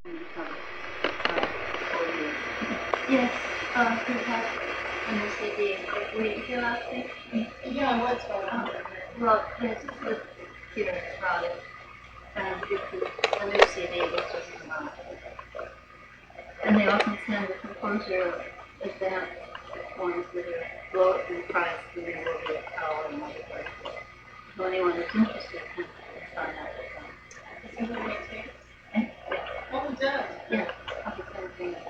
For you. Yes, we have an OCD. Were you here last week? Yeah, I was going on. Well, there's a book here about it, and this is a new CD, which is not. And they often send the composer advanced ones that are low in price, that they will be a power and other places. So anyone who's interested can sign up with them. Is it what it takes? Yeah. Oh, it does? Yeah, I'll be sending it.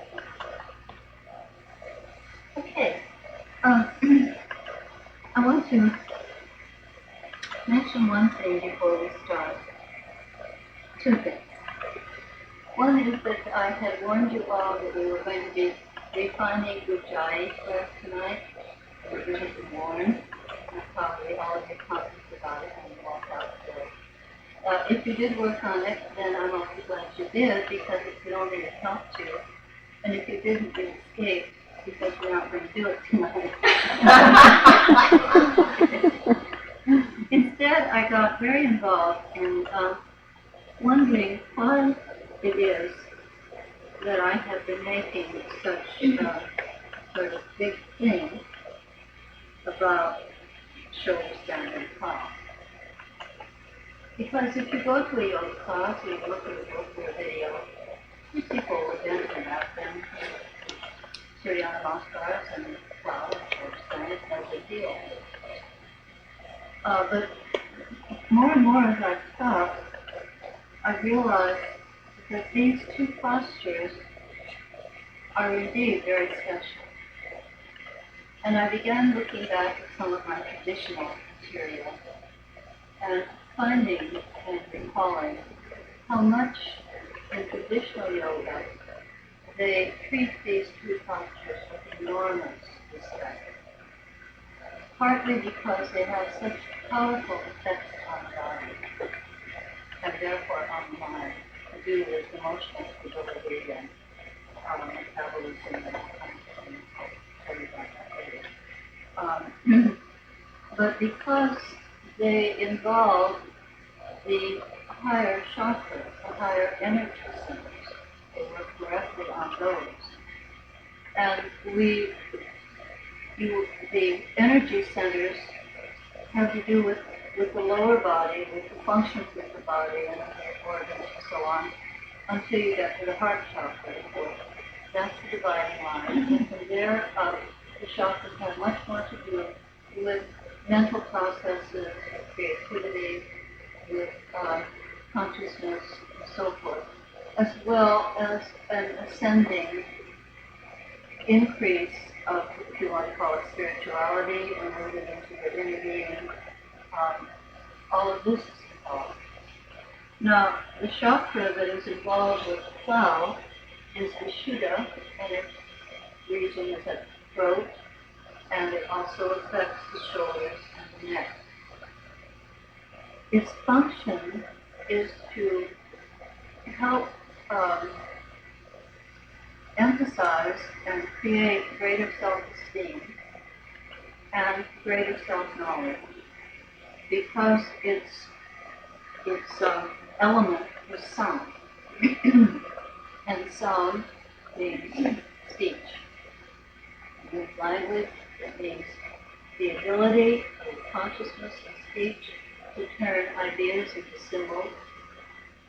Okay. I want to mention one thing before we start. Two things. One is that I had warned you all that we were going to be refining Ujjayi class tonight. We were going to warn. That's probably all of you comments about it and walk out there. If you did work on it, then I'm also glad you did because it could only have helped you. And if you didn't, you escaped because we're not going to do it tonight. Instead, I got very involved in wondering why it is that I have been making such a sort of big thing about shoulder stand and palm. Because if you go to a yoga class or you look at a book or a video, you see forward bends and back bends, Surya Namaskars and plow and shoulder stand, it's no big deal. But more and more as I've taught, I realized that these two postures are indeed very special. And I began looking back at some of my traditional material and finding and recalling how much in traditional yoga they treat these two postures with enormous respect. Partly because they have such powerful effects on the body and therefore on the mind to do with emotional stability and metabolism and all kinds of things. I'll tell you about that later. But because they involve the higher chakras, the higher energy centers, they work directly on those. And the energy centers have to do with the lower body, with the functions of the body and the organs and so on, until you get to the heart chakra. That's the dividing line. And from there up, the chakras have much more to do with mental processes, with creativity, with consciousness, and so forth, as well as an ascending increase of, if you want to call it spirituality, and moving into the inner being. All of this is involved. Now, the chakra that is involved with the plow is the Shuddha, and its region is at the throat, and it also affects the shoulders and the neck. Its function is to help emphasize and create greater self-esteem and greater self-knowledge, because its element was sound, and sound means speech. It means language. It means the ability of consciousness and speech to turn ideas into symbols,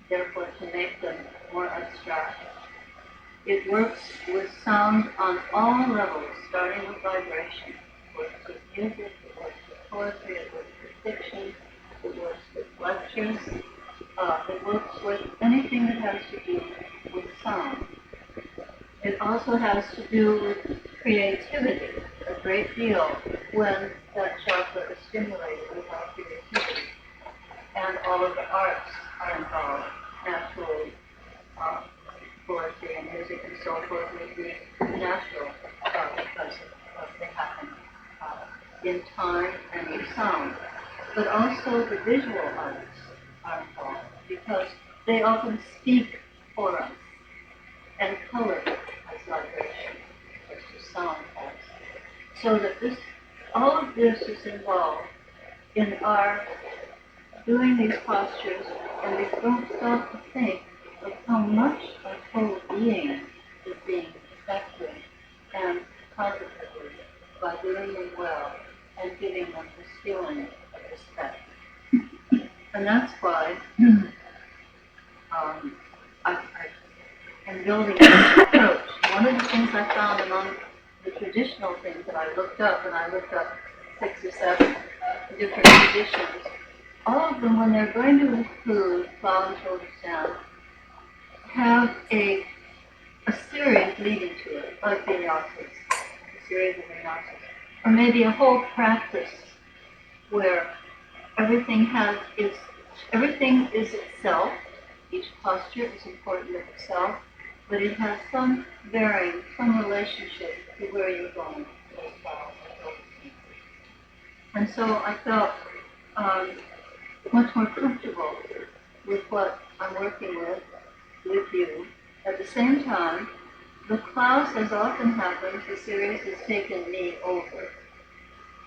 therefore to make them more abstract. It works with sound on all levels, starting with vibration. It works with music, it works with poetry, it works with fiction, it works with lectures, it works with anything that has to do with sound. It also has to do with creativity a great deal when that chakra is stimulated with our creativity. And all of the arts are involved, naturally. Poetry and music and so forth would be natural because they happen in time and in sound. But also the visual arts are involved because they often speak for us, and color has vibration, just as sound has. So that all of this is involved in our doing these postures, and we don't stop to think of how much our whole being is being affected, and positively, by doing them well and giving them this feeling of respect. And that's why I am building this approach. One of the things I found among the traditional things that I looked up, and I looked up 6 or 7 different traditions, all of them, when they're going to include plow and shoulder stand, have a series leading to it, like vinyasas, a series of vinyasas, or maybe a whole practice where everything is itself. Each posture is important in itself, but it has some bearing, some relationship to where you're going. And so I felt much more comfortable with what I'm working with you. At the same time, the class, as often happens, the series has taken me over.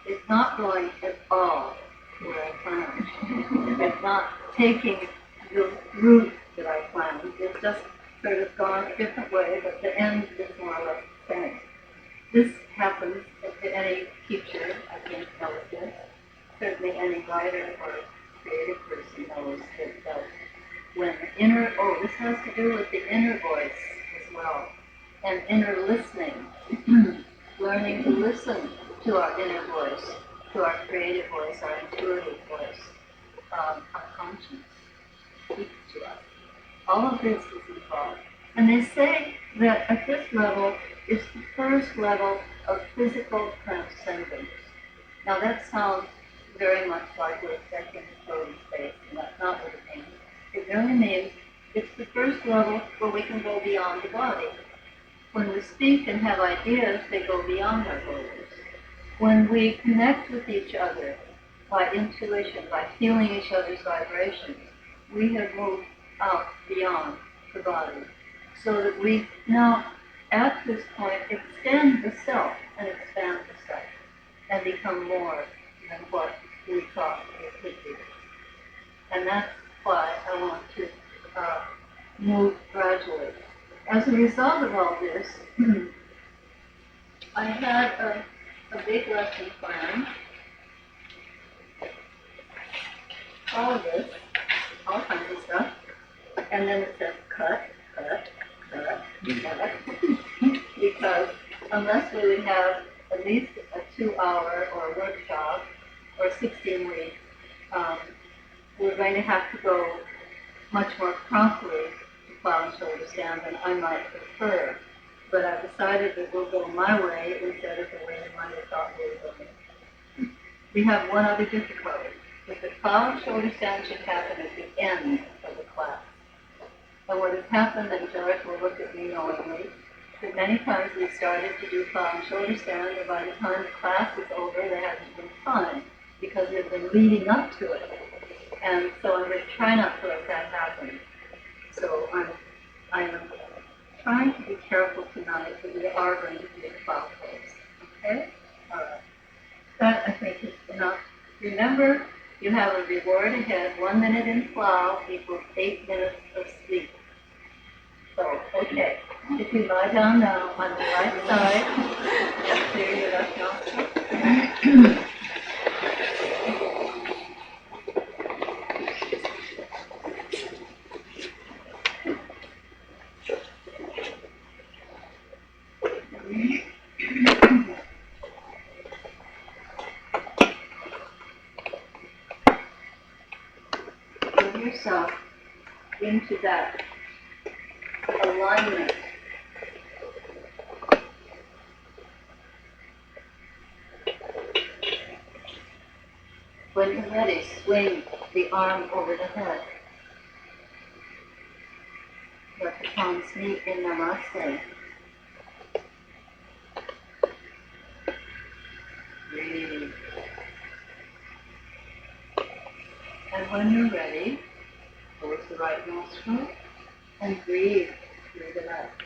It's not going at all where I planned. It's not taking the route that I planned. It's just sort of gone a different way, but the end is more or less the same. This happens to any teacher, I think, knows this. Certainly any writer or creative person knows that when this has to do with the inner voice as well, and inner listening, learning to listen to our inner voice, to our creative voice, our intuitive voice, our conscience speaks to us. All of this is involved. And they say that at this level, it's the first level of physical transcendence. Now that sounds very much like we're stepping into floating space, and that's not what it means. It really means it's the first level where we can go beyond the body. When we speak and have ideas, they go beyond our borders. When we connect with each other by intuition, by feeling each other's vibrations, we have moved out beyond the body. So that we now, at this point, extend the self and expand the self and become more than what we thought it could be. And that's why I want to move gradually. As a result of all this, I had a big lesson plan. All of this, all kinds of stuff. And then it says cut, cut, cut, cut. Because unless we would have at least a 2-hour or a workshop or 16 weeks, we're going to have to go much more promptly to plow and shoulder stand than I might prefer. But I've decided that we'll go my way instead of the way you might have thought we were going. We have one other difficulty. That the plow and shoulder stand should happen at the end of the class. And what has happened, and George will look at me knowingly, that many times we've started to do plow and shoulder stand, and by the time the class is over, there hasn't been time, because we've been leading up to it. And so I'm going to try not to let that happen. So I'm trying to be careful tonight that we are going to do the plow pose. Okay? All right. That, I think, is enough. Remember, you have a reward ahead. 1 minute in plow equals 8 minutes of sleep. So, okay. If you lie down now on the right side, and clear your left nostril. Bring yourself into that alignment. When you're ready, swing the arm over the head. Let the palms meet in Namaste. Breathe. And when you're ready, close the right nostril and breathe through the left.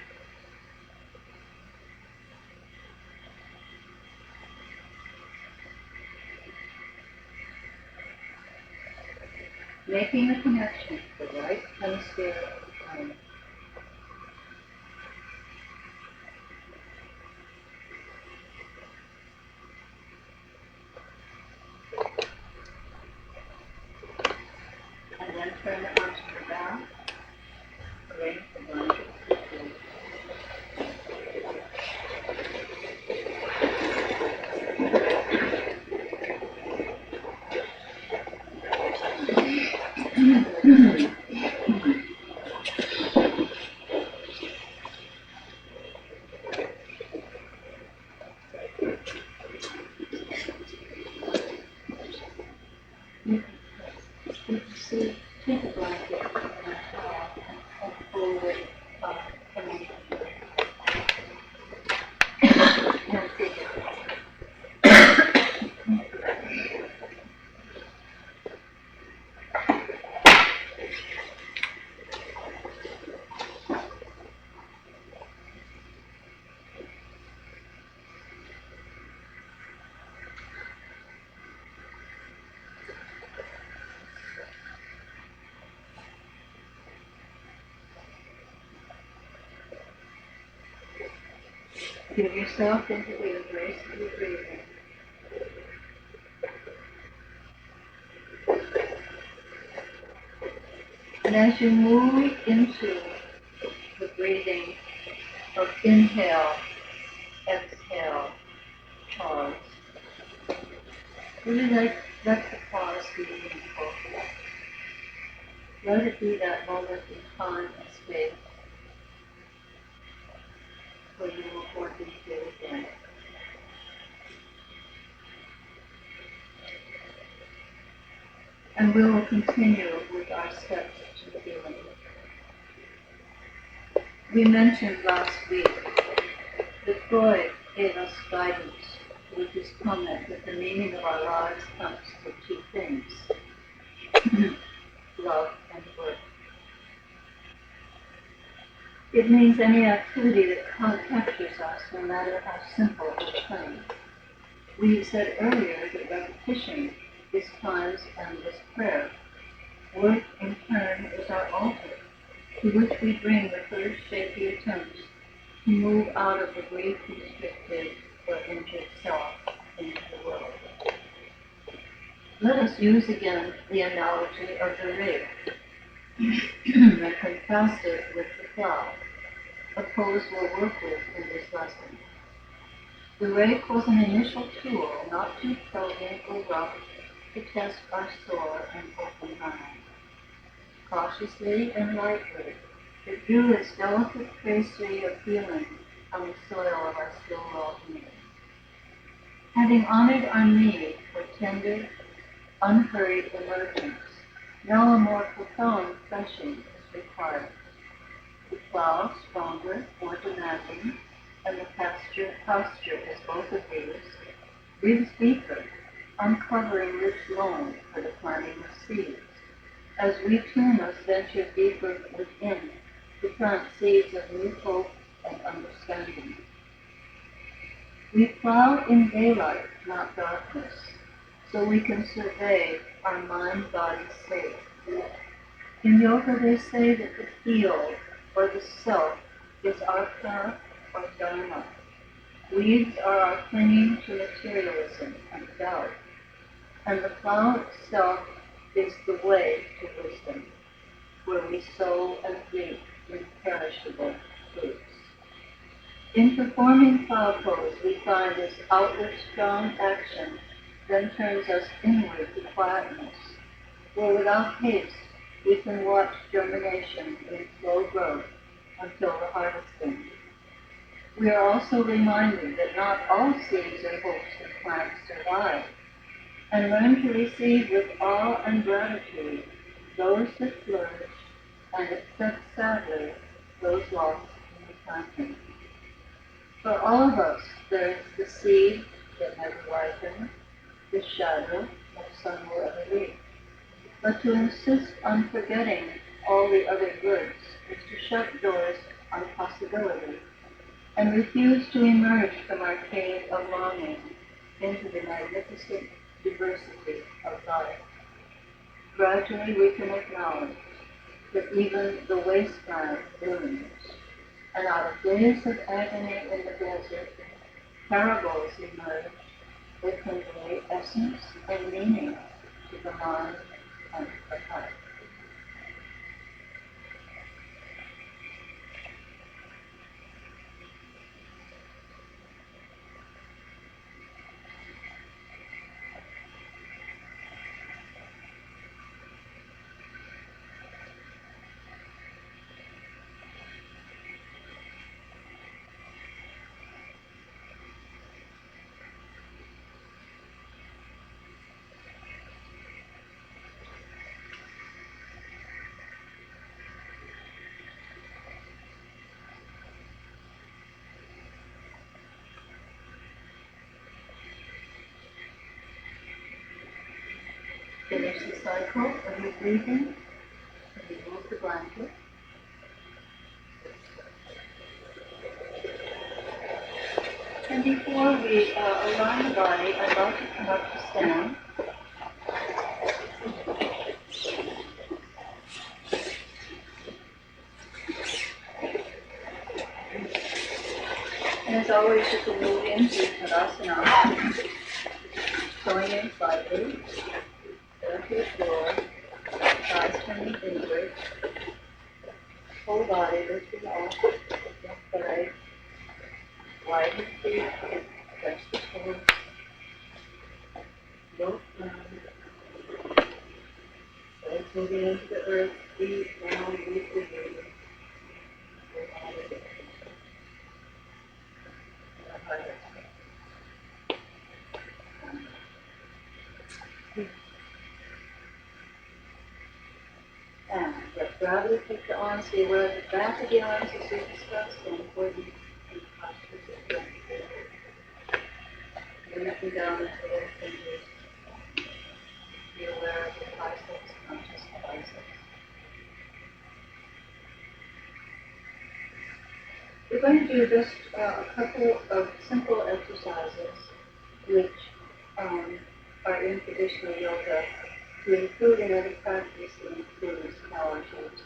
Making a connection to the right hemisphere of the brain. Give yourself into the embrace of your breathing. And as you move into the breathing of inhale, exhale, pause, really let the pause be meaningful. Let it be that moment in time and space where you will want to do it again. And we will continue with our steps to healing. We mentioned last week that Freud gave us guidance with his comment that the meaning of our lives comes from two things, love and work. It means any activity that captures us, no matter how simple or plain. We said earlier that repetition is time's endless prayer. Work, in turn, is our altar, to which we bring the first shaky attempts to move out of the grief-constricted or injured self into the world. Let us use again the analogy of the rake and contrast it with the plow, a pose we'll work with in this lesson. The rake was an initial tool, not too probing or rough, to test our sore and open mind. Cautiously and lightly, it drew its delicate tracery of feeling on the soil of our still well-being. Having honored our need for tender, unhurried emergence, now a more profound threshing is required. The plow, stronger, more demanding, and the posture is both of these, breathes deeper, uncovering rich loam for the planting of seeds. As we too must venture deeper within to plant seeds of new hope and understanding. We plow in daylight, not darkness, so we can survey our mind-body state. In yoga they say that the field, or the self, is our path or dharma. Weeds are our clinging to materialism and doubt, and the plow itself is the way to wisdom, where we sow and reap imperishable fruits. In performing plow pose, we find this outward strong action then turns us inward to quietness, where without haste we can watch germination in slow growth until the harvesting. We are also reminded that not all seeds and hopes and plants survive, and learn to receive with awe and gratitude those that flourish and accept sadly those lost in the planting. For all of us, there is the seed that never ripens, the shadow that sun will ever reach. But to insist on forgetting all the other goods is to shut doors on possibility and refuse to emerge from our cave of longing into the magnificent diversity of life. Gradually we can acknowledge that even the wasteland blooms, and out of days of agony in the desert, parables emerge that convey essence and meaning to the mind and the heart. Finish the cycle of your breathing, and remove the blanket. And before we align the body, I'd like to come up to stand. And as as always, you can move into Tadasana, going in slightly, down to the floor, thighs turning inward, whole body lifting off, left to right, widen the feet, touch the toes, low down, legs moving into the earth, feet down, deeply breathing. And let gravity take the arms, be aware of the back of the arms as we discussed, and important in postures of breath. Looking down into the fingers, be aware of the biceps, not just the biceps. We're going to do just a couple of simple exercises which are in traditional yoga to include in other practice that includes power tools.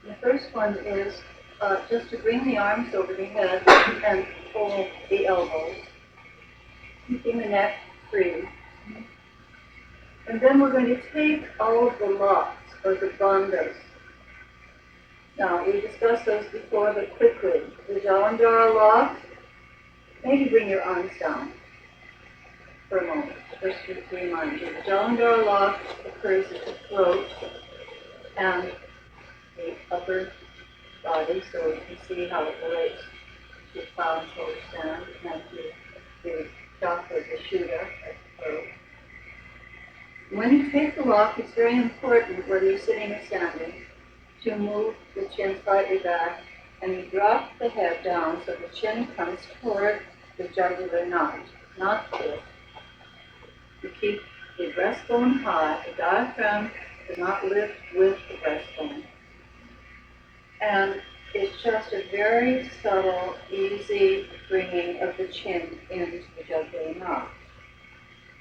The first one is just to bring the arms over the head and pull the elbows, keeping the neck free. And then we're going to take all of the locks, or the bandhas. Now, we discussed those before, but quickly. The Jalandhara lock, maybe bring your arms down for a moment, just to remind you. The Jalandhara lock occurs at the throat and the upper body, so you can see how it relates to plow and shoulder stand and to the chakra, the Shuddha at the throat. When you take the lock, it's very important, whether you're sitting or standing, to move the chin slightly back, and you drop the head down so the chin comes toward the jugular notch, not this. You keep the breastbone high, the diaphragm does not lift with the breastbone. And it's just a very subtle, easy bringing of the chin into the jugular notch.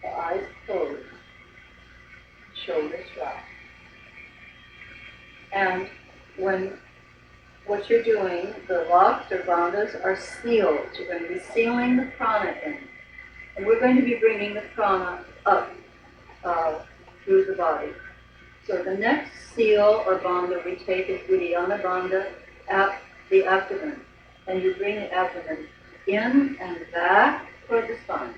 The eyes closed, shoulders drop. And when what you're doing, the locks or bandhas are sealed. You're going to be sealing the prana in. And we're going to be bringing the prana up through the body. So the next seal or bandha we take is Uddiyana bandha at the abdomen. And you bring the abdomen in and back toward the spine.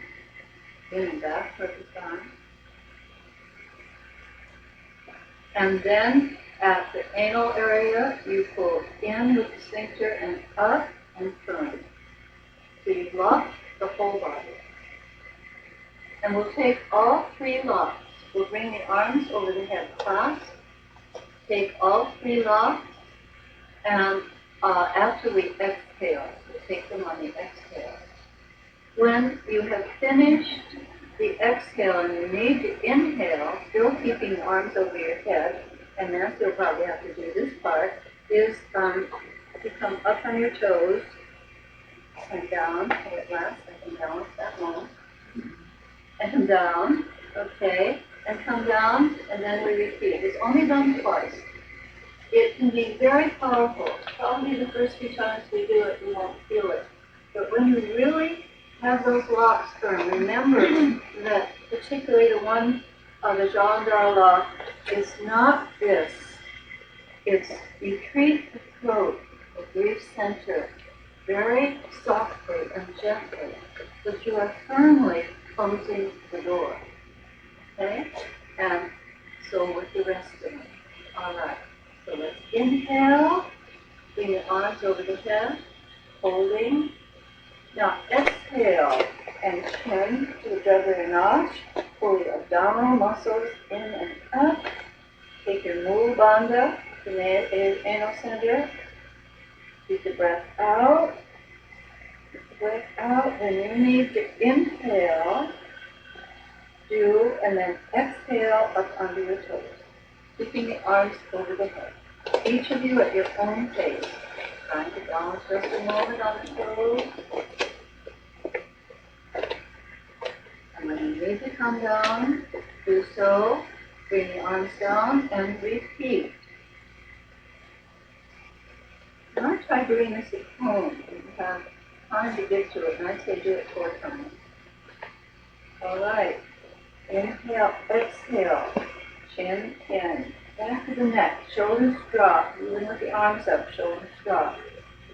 In and back toward the spine. And then at the anal area, you pull in with the sphincter and up and firm. So you lock the whole body. And we'll take all three locks. We'll bring the arms over the head clasp, take all three locks, and after we exhale, we'll take them on the exhale. When you have finished the exhale and you need to inhale, still keeping the arms over your head, and then you'll probably have to do this part, is to come up on your toes and down, hold it last, I can balance that one, and down, okay, and come down, and then we repeat. It's only done twice. It can be very powerful. Probably the first few times we do it, we won't feel it. But when you really have those locks firm, remember that particularly the one the Jalandhara lock is not this. It's you treat the throat, the grief center, very softly and gently, but you are firmly closing the door. Okay? And so with the rest of it. All right. So let's inhale, bring the arms over the head, holding. Now exhale and chin to the jugular notch. Pull your abdominal muscles in and up. Take your Mula Bandha, the anal center. Keep the breath out. Keep the breath out. Then you need to inhale, and then exhale up under your toes. Keeping the arms over the head. Each of you at your own pace. Trying to balance just a moment on the toes. And when you need to come down, do so. Bring the arms down and repeat. Now try doing this at home. You have time to get to it, and I say do it 4 times. All right. Inhale, exhale. Chin in. Back of the neck, shoulders drop. Even with the arms up, shoulders drop.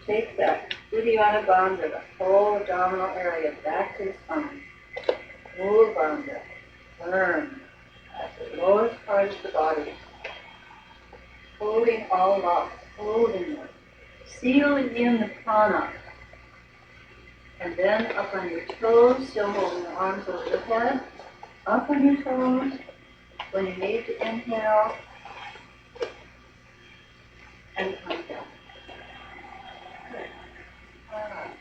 Take that Uddiyana Bandha, the whole abdominal area, back to the spine. Mula Bandha. Burn at the lowest part of the body. Holding all up, holding it. Sealing in the prana. And then up on your toes, still holding the arms over the head. Up on your toes. When you need to inhale, and come down. Good. All right.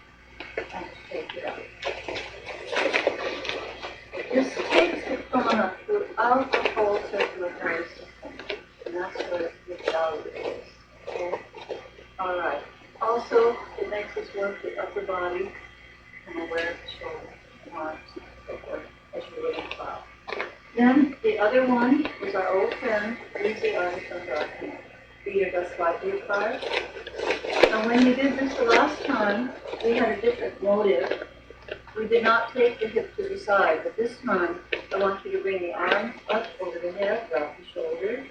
And take it up. This takes the prana throughout the whole circulatory system. And that's what the value is. Okay? All right. Also, it makes us work the upper body and aware of the shoulders and arms and so forth as you really plow. Then the other one is our old friend, Easy Arms on Barati. Feet are just slightly apart. And when you did this the last time, we had a different motive. We did not take the hip to the side, but this time I want you to bring the arms up over the head, drop the shoulders.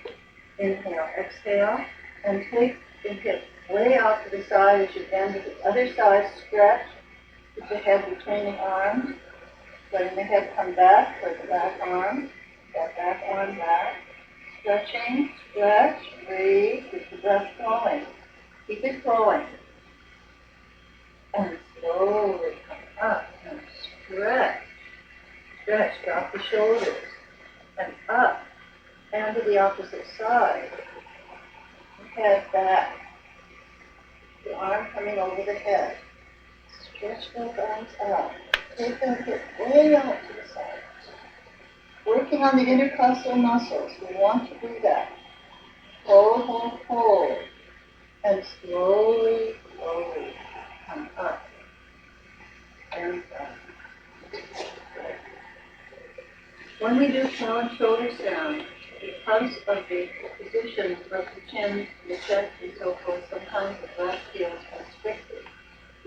Inhale, exhale, and take the hip way out to the side as you bend to the other side, stretch. Put the head between the arms, letting the head come back toward the back arm, that back arm back. Stretching, stretch, breathe, keep the breath flowing. Keep it flowing. And slowly come up and stretch. Stretch, drop the shoulders. And up. And to the opposite side. Head back. The arm coming over the head. Stretch both arms out. Take that hip way out to the side. Working on the intercostal muscles. We want to do that. Hold, hold, hold. And slowly, slowly come up. And down. When we do tail and shoulders down, because of the position of the chin, the chest, and so forth, sometimes the back feels constricted.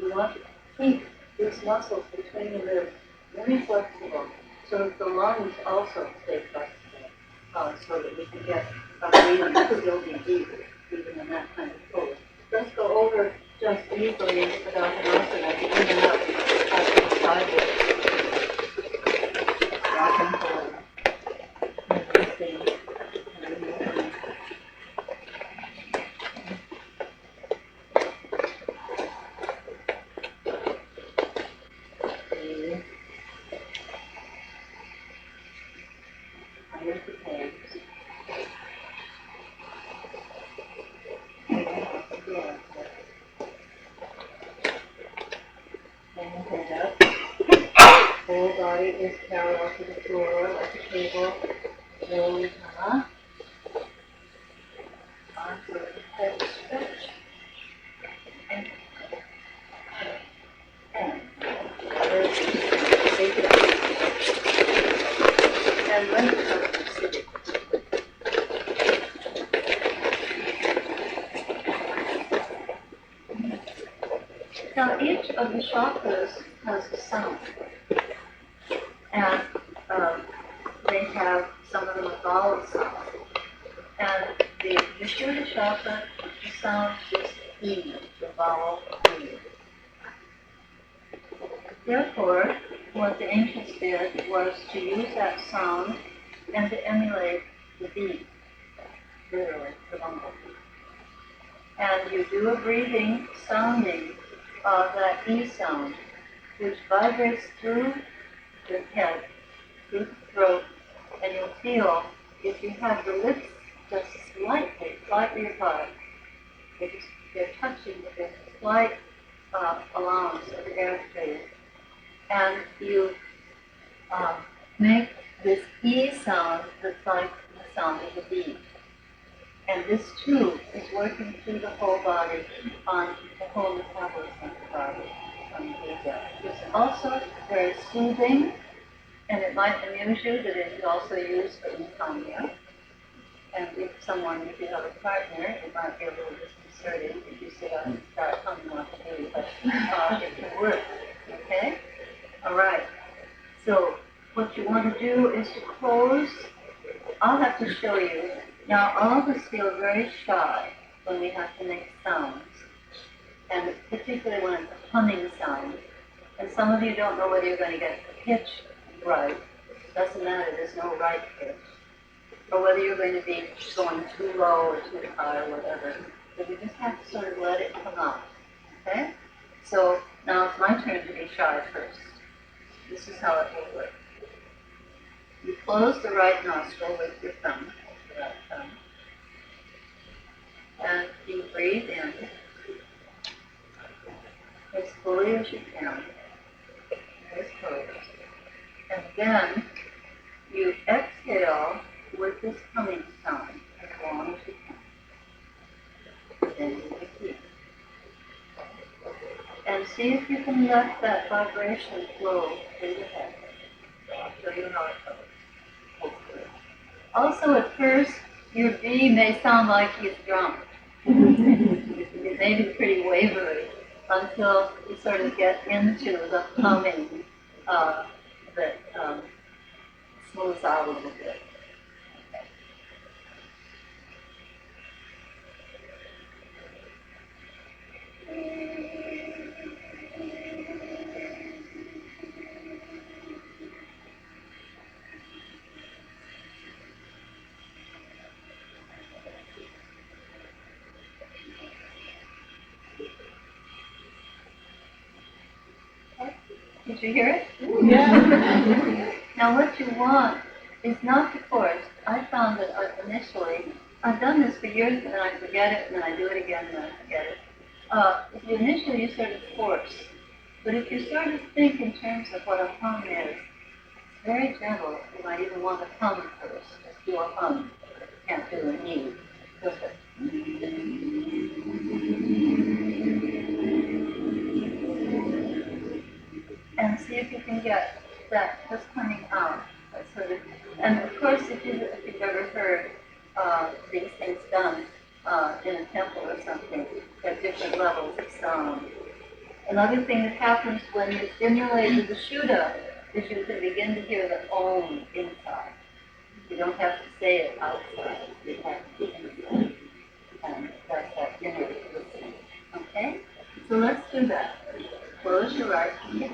We want to keep these muscles between the ribs very flexible, so that the lungs also stay flexible, so that we can get our breathing still be deep, even in that kind of pose. Let's go over just easily without an asana, even up to the sideways. Back and forward. Whole body is parallel to the floor like a table. Slowly come up. Arms over the head, stretch. And take it up. And let it come to sitting. Now each of the chakras has a sound. And they have some of them with vowel sounds. And the Vishuddha chakra, the sound is E, the vowel E. Therefore, what the ancients did was to use that sound and to emulate the beat, literally, the bumble. And you do a breathing sounding of that E sound, which vibrates through the head, through the throat, and you'll feel if you have the lips just slightly apart, they're touching, but there's a slight allowance of air space, and you make this E sound that's like the sound of a bee. And this too is working through the whole body on the whole metabolism of the body. It's also very soothing, and it might amuse you that it is also used for insomnia. And if you have a partner, it might be a little disconcerting. disconcerting if you sit up and start humming what to do, but it can work, okay? All right, so what you want to do is to close. I'll have to show you. Now, all of us feel very shy when we have to make sounds, and particularly when it's a humming sound. And some of you don't know whether you're going to get the pitch right. Doesn't matter, there's no right pitch. Or whether you're going to be going too low or too high or whatever. But you just have to sort of let it come out. Okay? So now it's my turn to be shy first. This is how it will work. You close the right nostril with your thumb, the right thumb, and you breathe in as fully as you can, as closed. And then you exhale with this humming sound as long as you can. Then you repeat. And see if you can let that vibration flow through the head. I'll show you how it goes. Also, at first, your B may sound like he's drunk. It may be pretty wavery until you sort of get into the humming that smooths out a little bit. Did you hear it? Yeah. Now what you want is not the chorus. I found that initially, I've done this for years and then I forget it and then I do it again and then I forget it. If you initially you sort of force, but if you sort of think in terms of what a hum is, it's very gentle. You might even want to hum first. Just do a hum. You can't do an E. Just a and see if you can get that just coming out. That sort of, and of course, if you've ever heard these things done in a temple or something, at different levels of sound. Another thing that happens when you stimulate the Vishuddha is you can begin to hear the Om inside. You don't have to say it outside. You have to be inside. And that's that inner listening. Okay? So let's do that. Close your right. You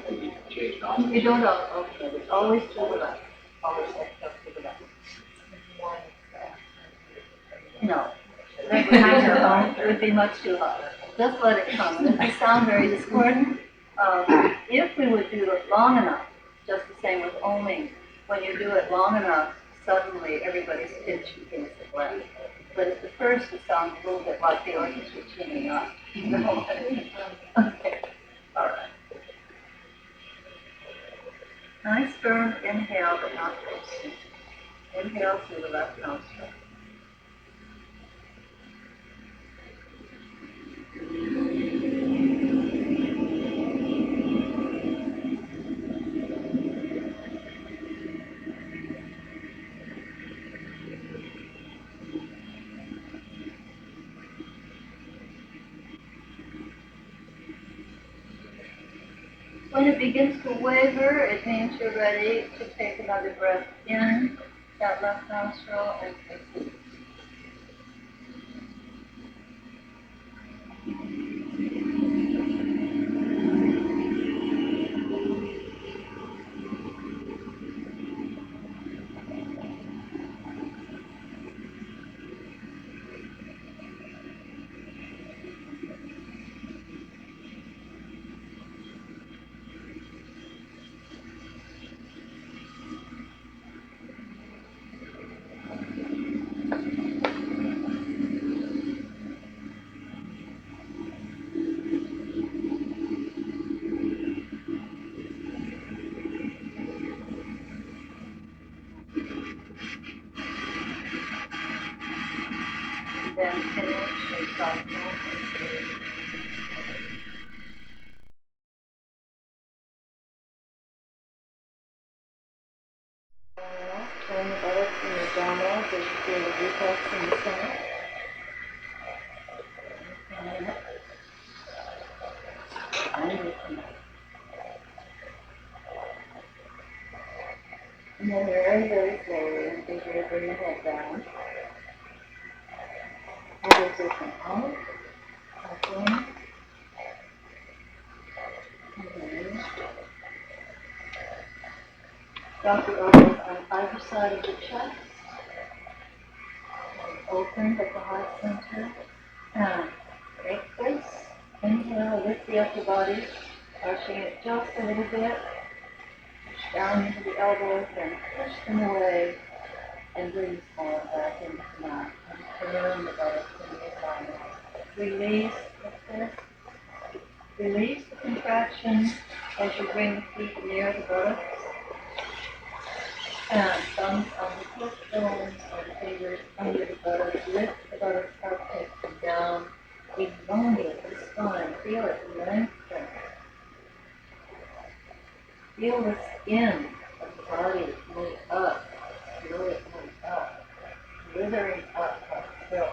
don't alternate. It's always to the left. Always exhale to the left. No. It would be much too hard. Just let it come. And if you sound very discordant, if we would do it long enough, just the same with oming, when you do it long enough, suddenly everybody's pitch begins to blend. But at the first, it sounds a little bit like the orchestra tuning up. Okay. All right. Nice firm inhale, but not forcing. Inhale through the left nostril. When it begins to waver, it means you're ready to take another breath in that left nostril and exhale. Then finish your cycle. Turn the buttocks and the abdominals as you feel the reflex in the center. minute. And loosen up. And then very, very slowly, and easier to bring the head down. Elbows open out, up in, and then drop the elbows on either side of the chest. Open at the heart center. And make this. Inhale, lift the upper body, arching it just a little bit. Push down into the elbows, then push them away, and bring the small back into the mat. And turn the buttocks into the bottom. Release like this. Release the contraction as you bring the feet near the buttocks. And thumbs on the foot bones and fingers under the buttocks. Lift the buttocks up, take them down. Elongate the spine. Feel it lengthen. Feel the skin of the body move up. Feel it move up. Withering up hill.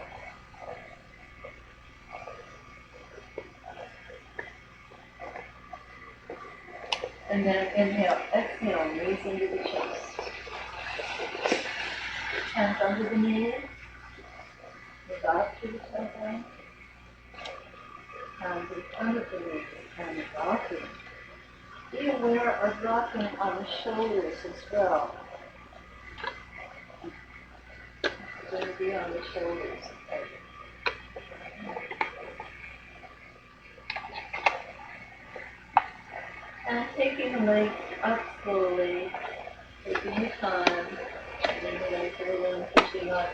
And then inhale, exhale, knees into the chest. Hands under the knees. Look out to the tailbone. Hands in front of the knees and rocking. Be aware of rocking on the shoulders as well. It's going to be on the shoulders. And taking the legs up slowly, taking your time, and then the legs are a little pushing up,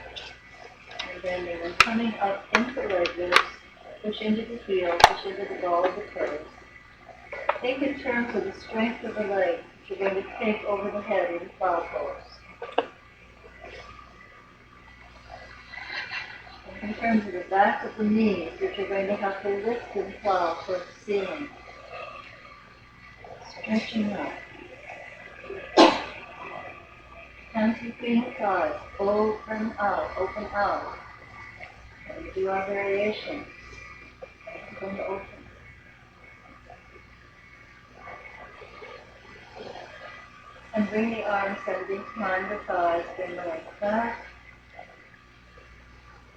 and bending, and coming up into leg lifts, push into the heel, push into the ball of the toes. Think in terms of the strength of the legs that you're going to take over the head in plow pose. Think in terms of the back of the knees that you're going to have to lift and plow towards the ceiling. Stretching up. Hands between the thighs. Open out, open out. And we do our variations. We're going to open. And bring the arms sending behind the thighs, bring the legs back.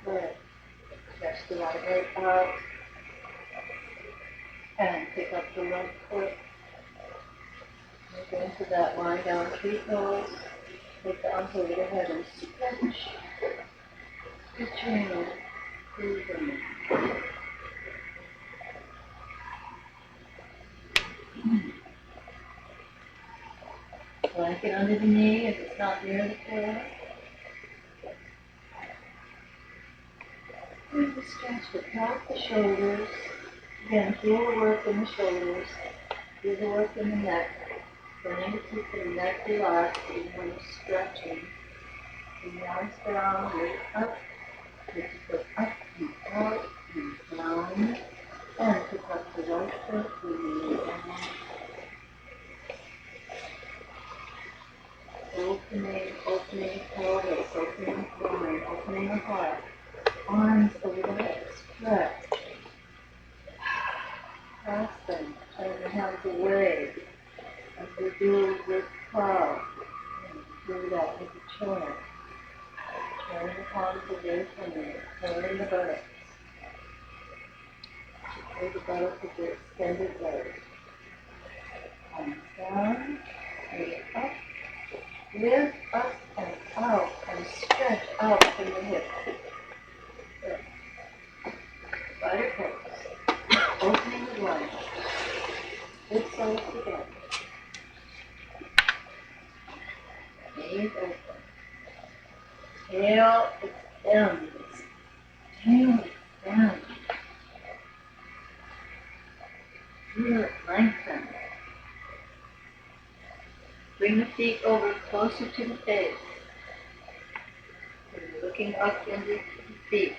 Good. Stretch the right leg out. And pick up the left foot. Move into that lying down tree pose. Take the arms over the head and stretch. Stretching. Breathing. Blanket under the knee if it's not near the floor. Move the stretch to drop the shoulders. Again, feel the work in the shoulders. Feel the work in the neck. Trying to keep the neck relaxed even when you're stretching. Bring the arms down, lift up. Lift the foot up and out and down. And pick up the right foot, breathe down. Opening pelvis, opening groin, opening the heart. Arms over the head, stretch. Pass them, turn the hands away. As we do with plow. Do that with the chair. Turn the palms away from you. Turn the buttocks. Turn the buttocks with the extended legs. Arms down, bring up. Lift up and out and stretch out from the hips. Good. Spider pose. Opening the groin. Good sides together. Knees open. Tail extends. Tail extends. Feel it lengthen. Bring the feet over closer to the face. And looking up into the feet.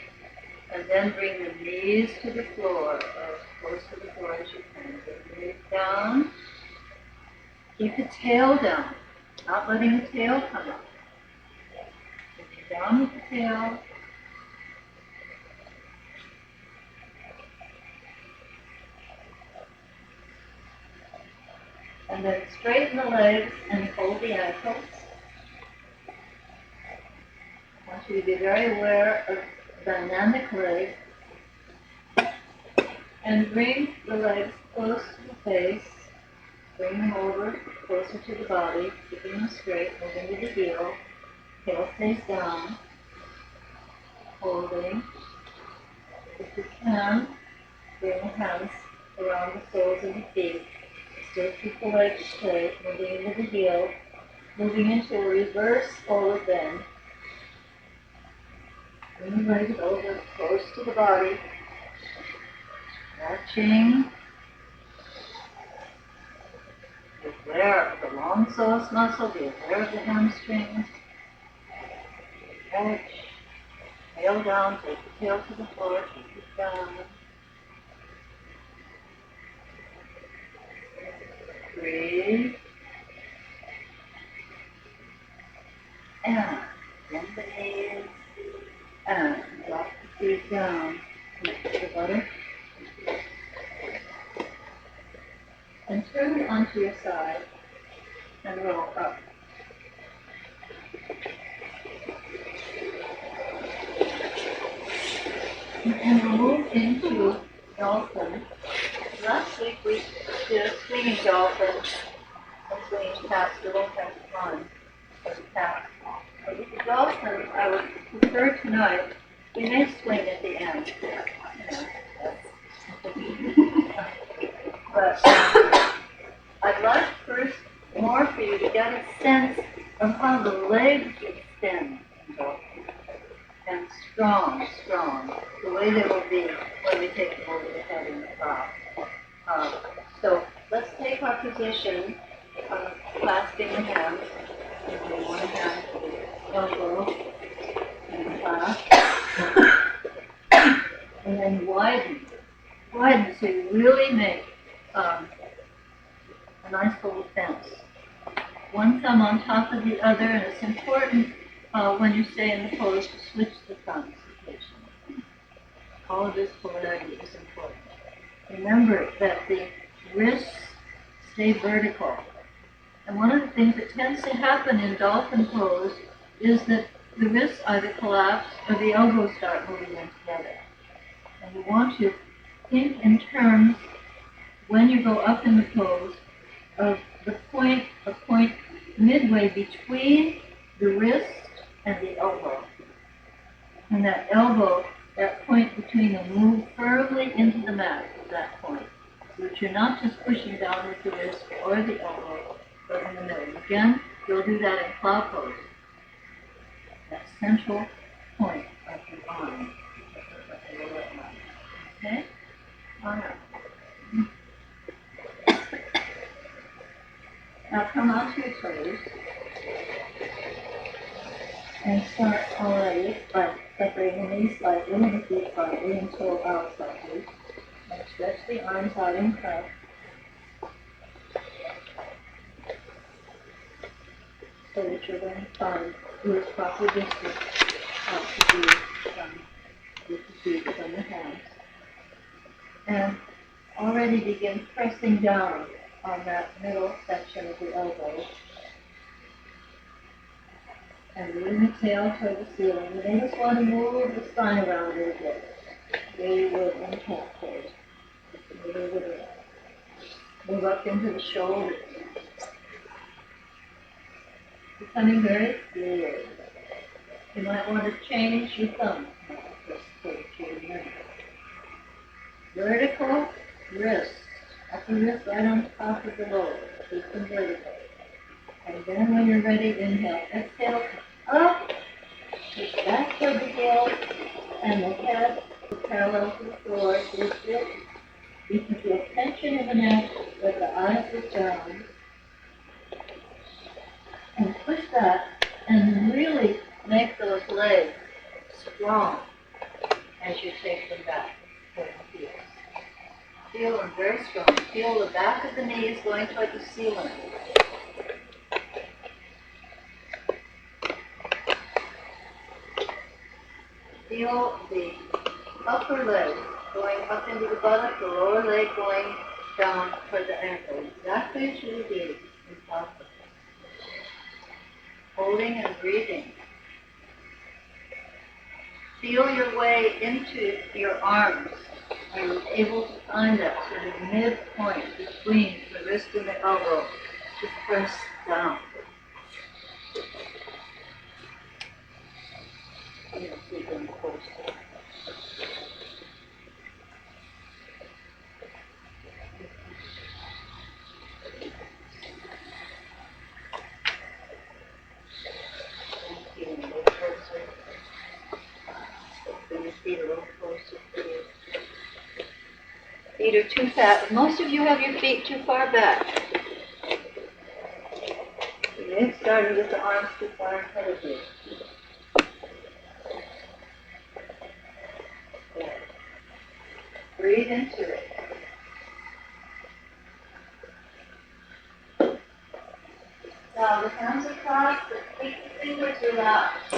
And then bring the knees to the floor, as close to the floor as you can. Bring the knees down. Keep the tail down, not letting the tail come up. Bring it down with the tail. And then straighten the legs and fold the ankles. I want you to be very aware of dynamic legs. And bring the legs close to the face. Bring them over closer to the body, keeping them straight, moving to the heel. Tail stays down. Holding. If you can, bring the hands around the soles of the feet. Still keep the legs straight, moving into the heel, moving into a reverse forward bend. Bring the legs over close to the body. Stretching. Be aware of the long psoas muscle, be aware of the hamstrings. Stretch. Tail down, take the tail to the floor, keep it down. Breathe. And bend the knees. And drop the feet down. Connect to the buttock. And turn onto your side and roll up. And we'll move into dolphin. Last week we did a swinging dolphin and swinging cat, so we won't have time for the cat. But with the dolphin, I would prefer tonight, we may swing at the end. But I'd like first more for you to get a sense of how the legs extend in dolphin. And strong, the way they will be when we take them over the head and the top. So let's take our position, clasping the hands, using one hand to the elbow and clasp, and then widen so you really make a nice little fence. One thumb on top of the other, and it's important when you stay in the pose to switch the thumbs occasionally. All of this polarity is important. Remember that the wrists stay vertical. And one of the things that tends to happen in dolphin pose is that the wrists either collapse or the elbows start moving in together. And you want to think in terms, when you go up in the pose, of a point midway between the wrist and the elbow. And that elbow, that point between them, move firmly into the mat at that point. So that you're not just pushing down with the wrist or the elbow, but in the middle. Again, you'll do that in cloud pose. That central point of the arm. Okay? All right. Now come onto your toes. And start already by separating the knees slightly and the feet slightly and toe out slightly. And stretch the arms out in front. So that you're going to find your proper distance out to be with the feet from the hands. And already begin pressing down on that middle section of the elbow. And bring the tail toward the ceiling. You may just want to move the spine around a little bit. There you would in cat pose. Move up into the shoulders. Becoming very clear. You might want to change your thumb. Vertical wrist. Upper wrist right on top of the lower. Keep them vertical. And then when you're ready, inhale. Exhale. Up, push back toward the heel, and the head is parallel to the floor. You can feel tension in the neck, but the eyes look down. And push that, and really make those legs strong as you take them back toward the heels. Feel them very strong. Feel the back of the knees going toward the ceiling. Feel the upper leg going up into the buttock, the lower leg going down toward the ankle. Back way to the gaze in South. Holding and breathing. Feel your way into your arms. Are you able to find that sort of midpoint between the wrist and the elbow to press down? I'm going to keep them closer. Feet a little closer, please. Feet are too fat. Most of you have your feet too far back. Okay, starting with the arms too far ahead of you. Okay. Breathe into it. Now the hands are crossed, but keep the fingers relaxed.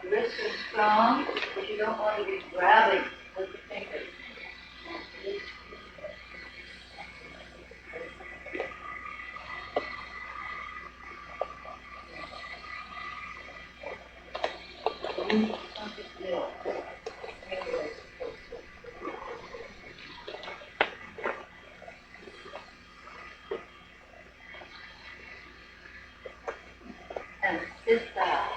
The wrists are strong, but you don't want to be grabbing with the fingers. And sit back.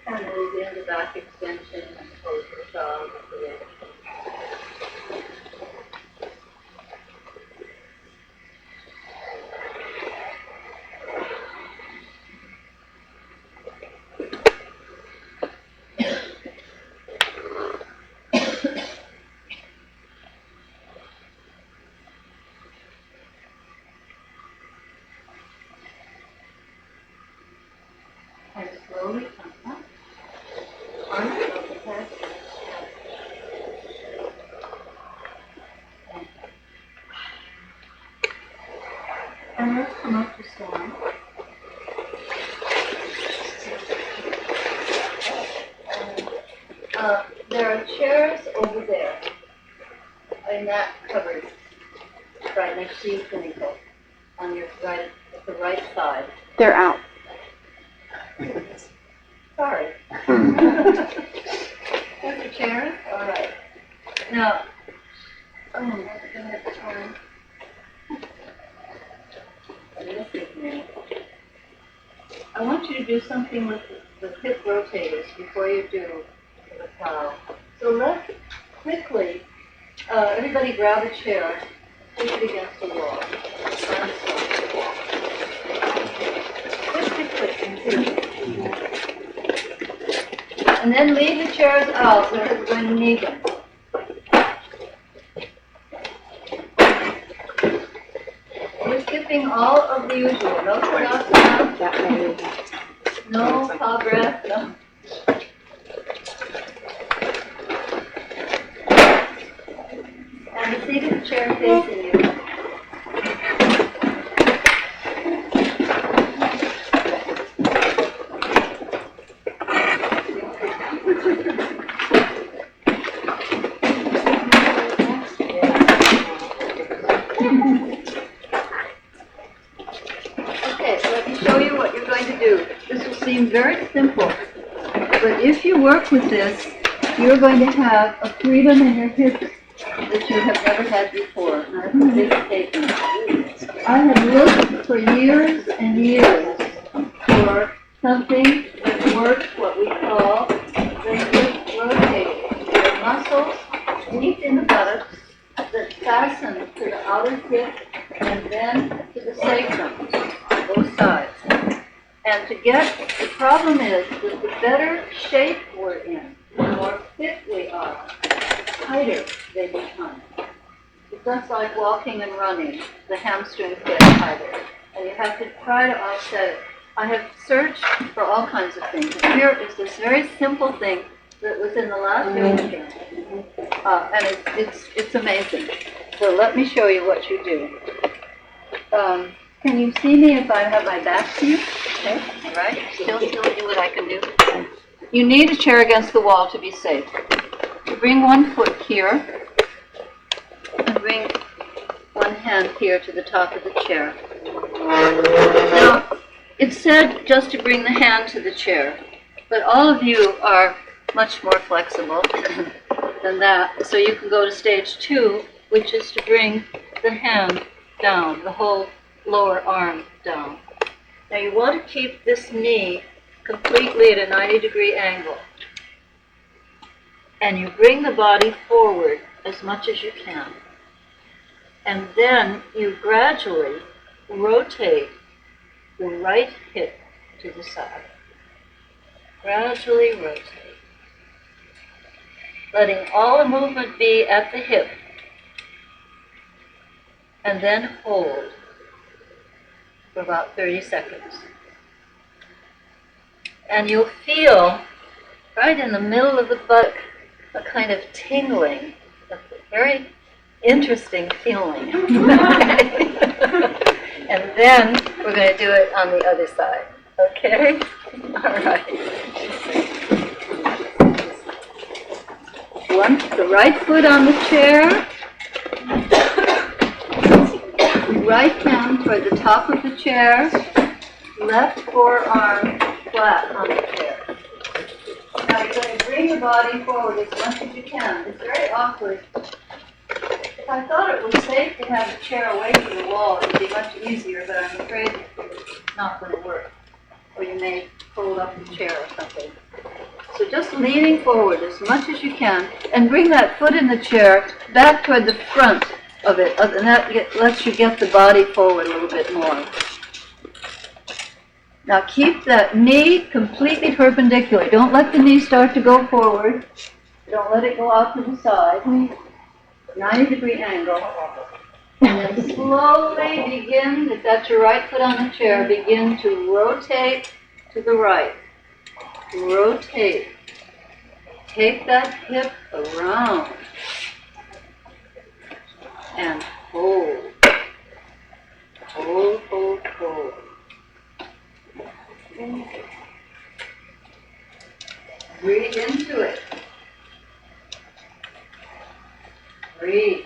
And move into back extension and close the jaw with the leg. And slowly come up. Arms overhead. And let's come up to stand. There are chairs over there in that cupboard, right next to you, clinical, on your right, the right side. They're out. Sorry. That's the chairs? All right. Now, that's a good turn. I want you to do something with the hip rotators before you do the cow. So let's quickly, everybody grab a chair, push it against the wall. Quick. And then leave the chairs out because we're going to need them. We're skipping all of the usual. No Tadasana, no cow breath, no. And the seat of the chair facing you. Very simple, but if you work with this, you're going to have a freedom in your hips that you have never had before. And that's a big statement. I have looked for years and years for something that works what we call the hip rotator. There are muscles deep in the buttocks that fasten to the outer hip and then to the sacrum on both sides. And to get, the problem is that the better shape we're in, the more fit we are, the tighter they become. It's just like walking and running. The hamstrings get tighter. And you have to try to offset it. I have searched for all kinds of things. And here is this very simple thing that was in the last yoga journal. And it's amazing. So let me show you what you do. Can you see me if I have my back to you? Okay, all right. Still do what I can do. you need a chair against the wall to be safe. You bring one foot here, and bring one hand here to the top of the chair. Now, it's said just to bring the hand to the chair, but all of you are much more flexible than that. So you can go to stage 2, which is to bring the hand down, the whole lower arm down. Now you want to keep this knee completely at a 90-degree angle. And you bring the body forward as much as you can. And then you gradually rotate the right hip to the side. Gradually rotate. Letting all the movement be at the hip. And then hold for about 30 seconds. And you'll feel right in the middle of the buttock a kind of tingling, a very interesting feeling. And then we're going to do it on the other side. Okay? All right. The right foot on the chair. Right hand toward the top of the chair. Left forearm flat on the chair. Now you're going to bring the body forward as much as you can. It's very awkward. If I thought it was safe to have the chair away from the wall, it would be much easier, but I'm afraid it's not going to work. Or you may fold up the chair or something. So just leaning forward as much as you can, and bring that foot in the chair back toward the front of it, and that lets you get the body forward a little bit more. Now keep that knee completely perpendicular. Don't let the knee start to go forward. Don't let it go out to the side. 90-degree angle. And then slowly begin, if that's your right foot on the chair, begin to rotate to the right. Rotate. Take that hip around. And hold. Hold, hold, hold. Breathe into it. Breathe.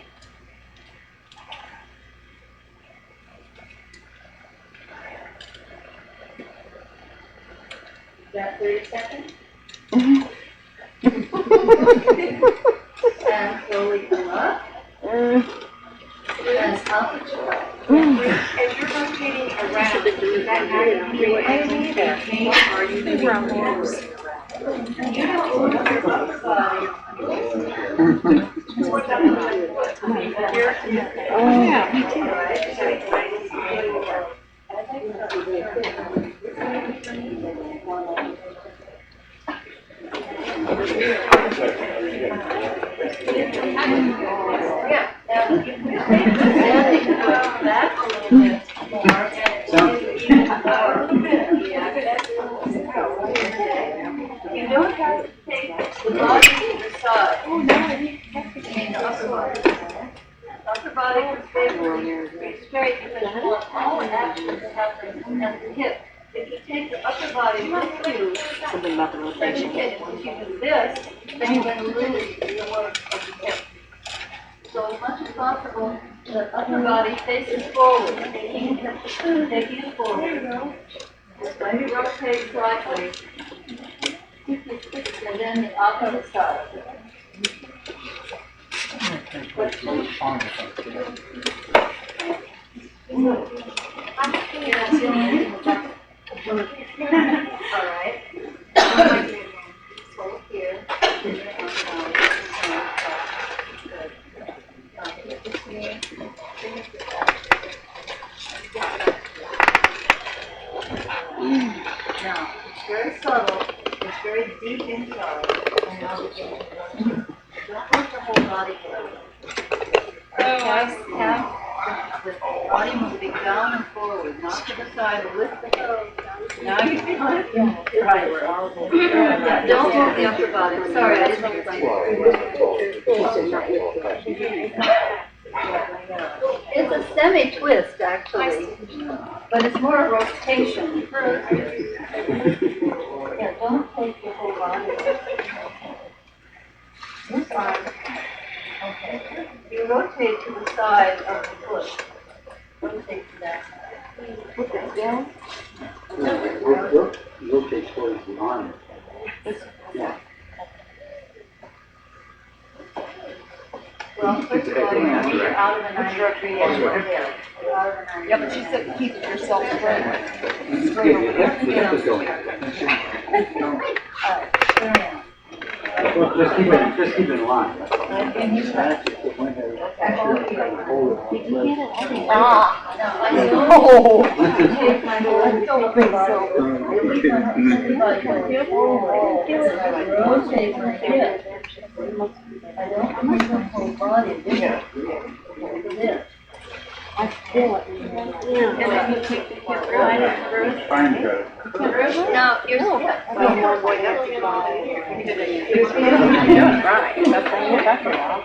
Is that 30 seconds? And slowly come up. And up and up. As you're rotating around, does that 90-degree angle change, or are you moving forward? You don't move your body. Yeah, me too. Yeah. Now you can standing back a little bit more and even more. You don't have to take the body to the side. I mean, the upper body. The upper body can stay straight because you want all the action to happen at the hip. If you take the upper body with you, Something about the rotation. if you do this, then you're going to lose the work of the hip. So as much as possible, the upper body faces forward, taking it forward. Just let it rotate slightly. And then the opposite side. Question? All right. Hold here. Now, it's very subtle, it's very deep inside, and now we can don't let the whole body go. Have the body moving down and forward, not to the side, but lift the head. Now you feel it? Right. Yeah, don't move the upper body. Sorry, I didn't explain. It's a semi-twist, actually, but it's more a rotation. Yeah, don't take your whole body. You rotate to the side of the foot. Rotate to that side. Put that down. Rotate towards the arm. Yeah. Well, first of all, you're out of a 90-degree angle there. You're out of a 90 Yeah, but she said keep yourself straight. Yeah, your hip is going. Just keep it in line. That's all. I don't take my whole Don't think so. rotate my hip. I don't move the whole body. This. I feel it. And then you take the hip right through. Fine, good. Now, here's the hip. One more boy, that's your body. Right, that's what you're talking about.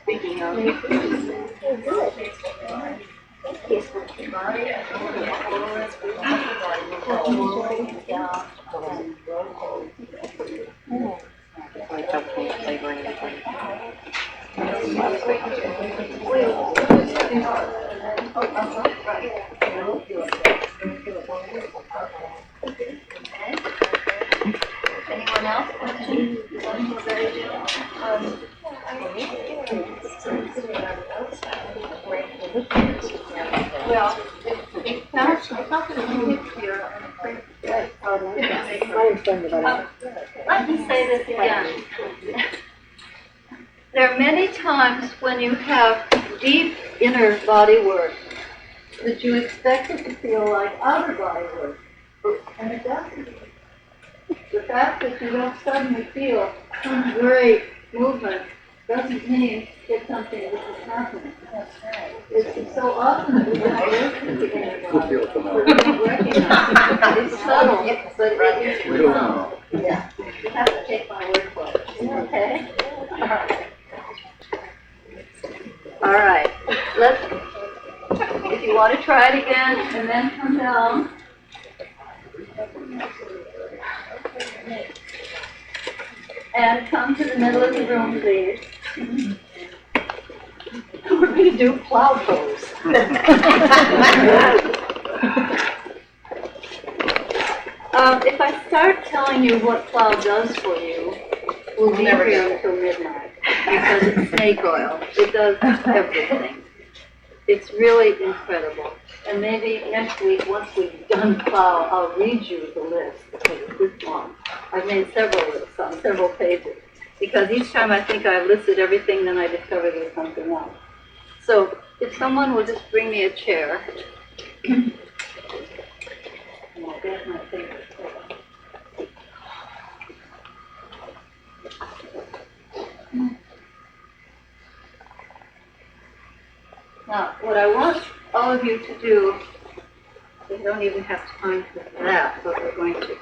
Speaking Anyone else? Well, it's not going to hit here. Let me say this again. There are many times when you have deep inner body work that you expect it to feel like outer body work, and it doesn't. The fact that you don't suddenly feel some great movement doesn't mean it's something that is happening. That's right. It's so often that we don't listen to anybody. We don't recognize it. It's subtle, but it is profound. Yeah. You have to take my word for it. Okay? All right. If you want to try it again and then come down. And come to the middle of the room, please. We're going to do plow pose. If I start telling you what plow does for you, we'll be here until midnight because it's snake oil. It does everything. It's really incredible. And maybe next week, once we've done plow, I'll read you the list because it's this long. I've made several lists on several pages because each time I think I've listed everything, then I discover there's something else. So if someone will just bring me a chair, and I'll get my favorite chair. Now, what I want all of you to do, we don't even have time for that, but we're going to,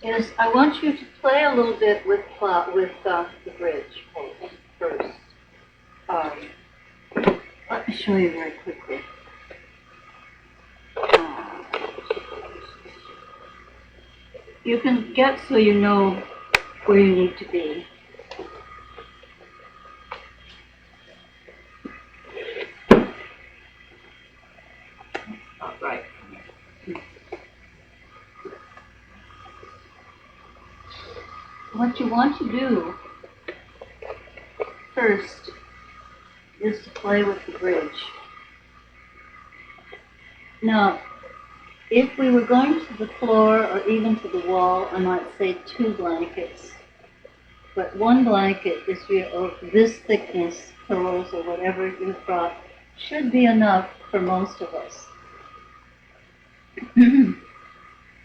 is I want you to play a little bit with the bridge first. Let me show you very quickly. You can get so you know where you need to be. Not right. What you want to do first is to play with the bridge. Now, if we were going to the floor or even to the wall, I might say 2 blankets. But 1 blanket is of this thickness, pillows or whatever you've brought, should be enough for most of us. And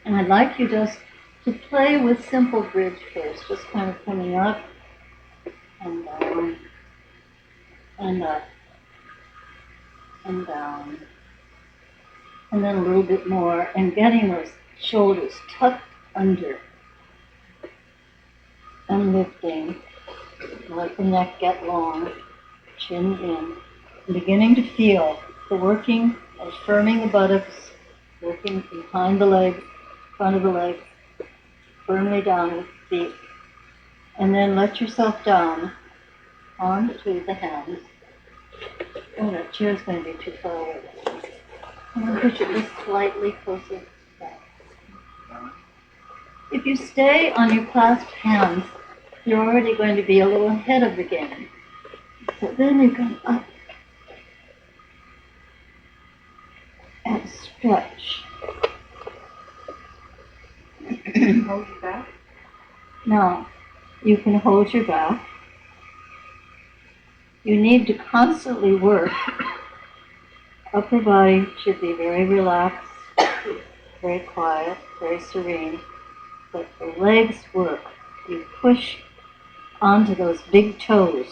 I'd like you just to play with simple bridge first, just kind of coming up and down and up and down. And then a little bit more, and getting those shoulders tucked under. and lifting. Let the neck get long, chin in. I'm beginning to feel the working of firming the buttocks, working behind the legs, front of the legs, firmly down with the feet. And then let yourself down onto the hands. Oh, that chair's going to be too far away. I'm going to push it just slightly closer back. If you stay on your clasped hands, you're already going to be a little ahead of the game. So then you come up and stretch. Hold your back. Now, you can hold your back. You need to constantly work. Upper body should be very relaxed, very quiet, very serene. But the legs work. You push onto those big toes.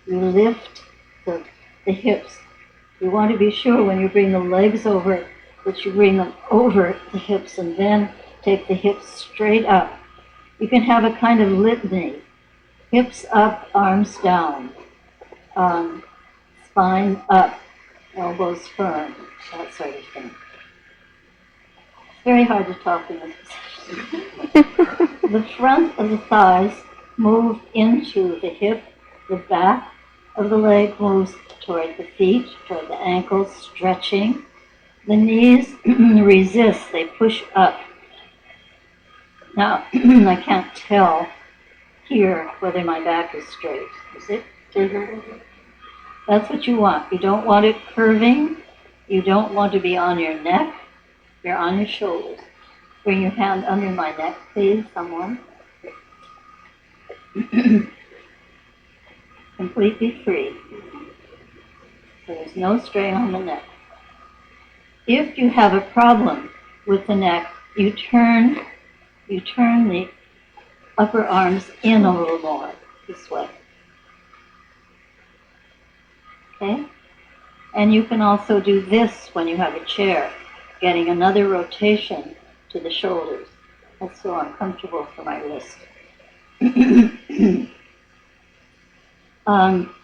You lift the hips. You want to be sure when you bring the legs over that you bring them over the hips and then take the hips straight up. You can have a kind of litany. Hips up, arms down. Spine up, elbows firm, that sort of thing. It's very hard to talk in this position. The front of the thighs move into the hip, the back of the leg moves toward the feet, toward the ankles, stretching. The knees resist, they push up. Now, I can't tell here whether my back is straight. Is it? That's what you want. You don't want it curving. You don't want to be on your neck. You're on your shoulders. Bring your hand under my neck, please, someone. Completely free. So there's no strain on the neck. If you have a problem with the neck, you turn the upper arms in a little more, this way. Okay? And you can also do this when you have a chair, getting another rotation to the shoulders. That's so uncomfortable for my wrist.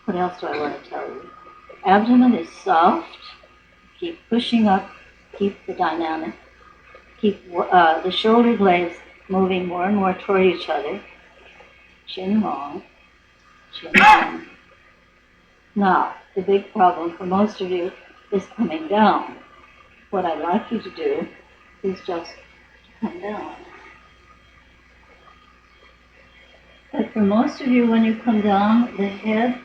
What else do I want to tell you? Abdomen is soft. Keep pushing up. Keep the dynamic. Keep the shoulder blades moving more and more toward each other. Chin long. Chin in. Now, the big problem for most of you is coming down. What I'd like you to do is just come down. But for most of you, when you come down, the head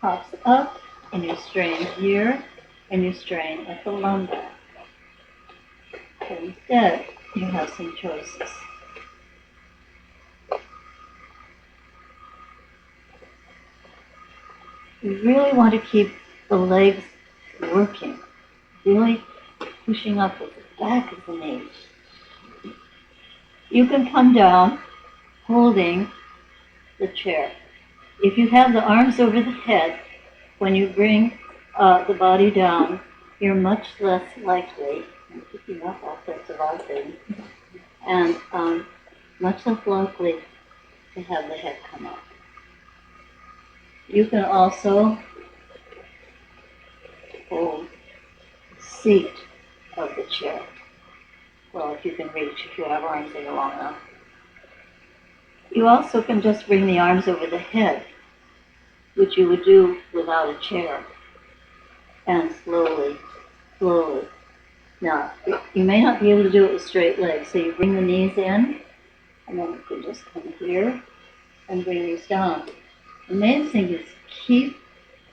pops up and you strain here and you strain at the lumbar. So instead, you have some choices. You really want to keep the legs working, really pushing up with the back of the knees. You can come down holding the chair. If you have the arms over the head, when you bring the body down, you're much less likely, I'm picking up offensive thing, and much less likely to have the head come up. You can also hold the seat of the chair. Well, if you can reach, if you have arms that are long enough. You also can just bring the arms over the head, which you would do without a chair, and slowly. Now, you may not be able to do it with straight legs, so you bring the knees in, and then you can just come here and bring these down. The main thing is keep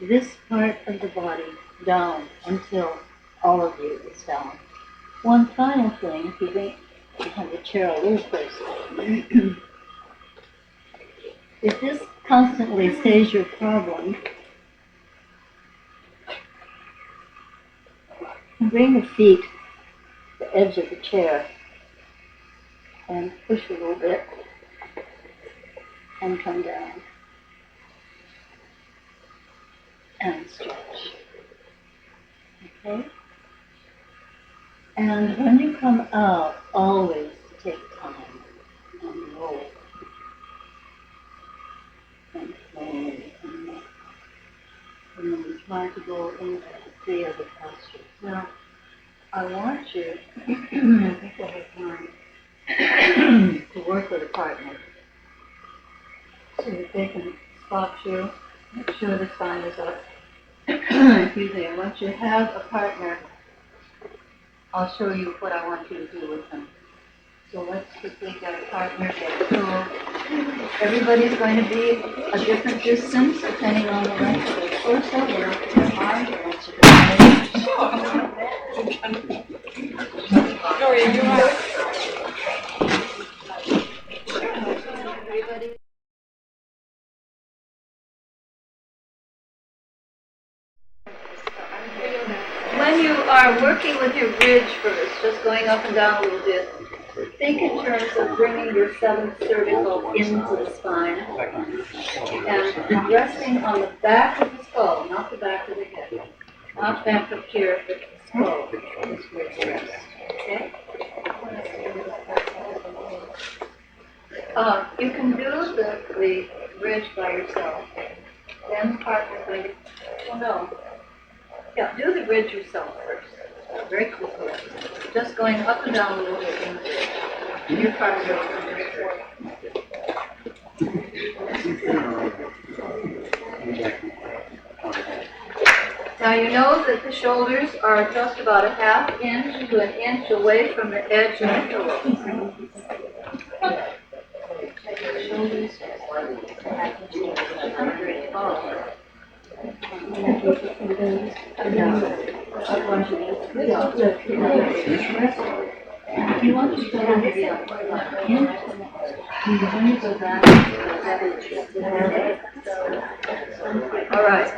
this part of the body down until all of you is down. One final thing, if you think you have the chair a little closer. If this constantly stays your problem, bring the feet to the edge of the chair and push a little bit and come down and stretch. Okay? And when you come out, always take time and roll. trying to go into the other posture. Now, I want you, I think I have time, to work with a partner so that they can spot you, make sure the spine is up. Excuse me, and once you have a partner, I'll show you what I want you to do with them. So let's quickly get a partner. So everybody's going to be a different distance depending on the length of their torso, the length of their arms, the length of their legs. When you are working with your bridge first, just going up and down a little bit, think in terms of bringing your seventh cervical into the spine and resting on the back of the skull, not the back of the head. Not back up here, but the skull is where it's rest. Okay? You can do the bridge by yourself. Then the partner's going to, oh no. Yeah, do the bridge yourself first. Very quickly. Just going up and down a little bit in the bridge. Your partner will come to support. Now you know that the shoulders are just about a half inch to an inch away from the edge of the pillow. The shoulders are half inch away from the edge of the pillow. If you want to go over the all right.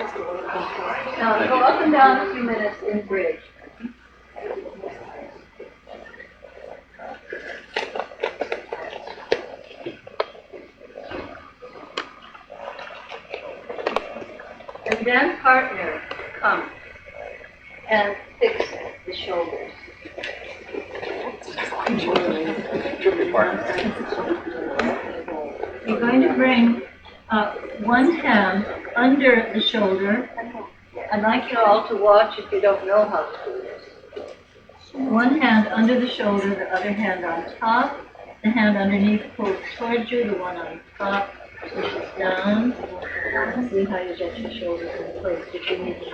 Now go up and down a few minutes in bridge. And then partner, come and fix the shoulders. You're going to bring one hand under the shoulder. I'd like you all to watch if you don't know how to do this. One hand under the shoulder, the other hand on top. The hand underneath pulls towards you, the one on top pushes down. See how you get your shoulders in place if you need to.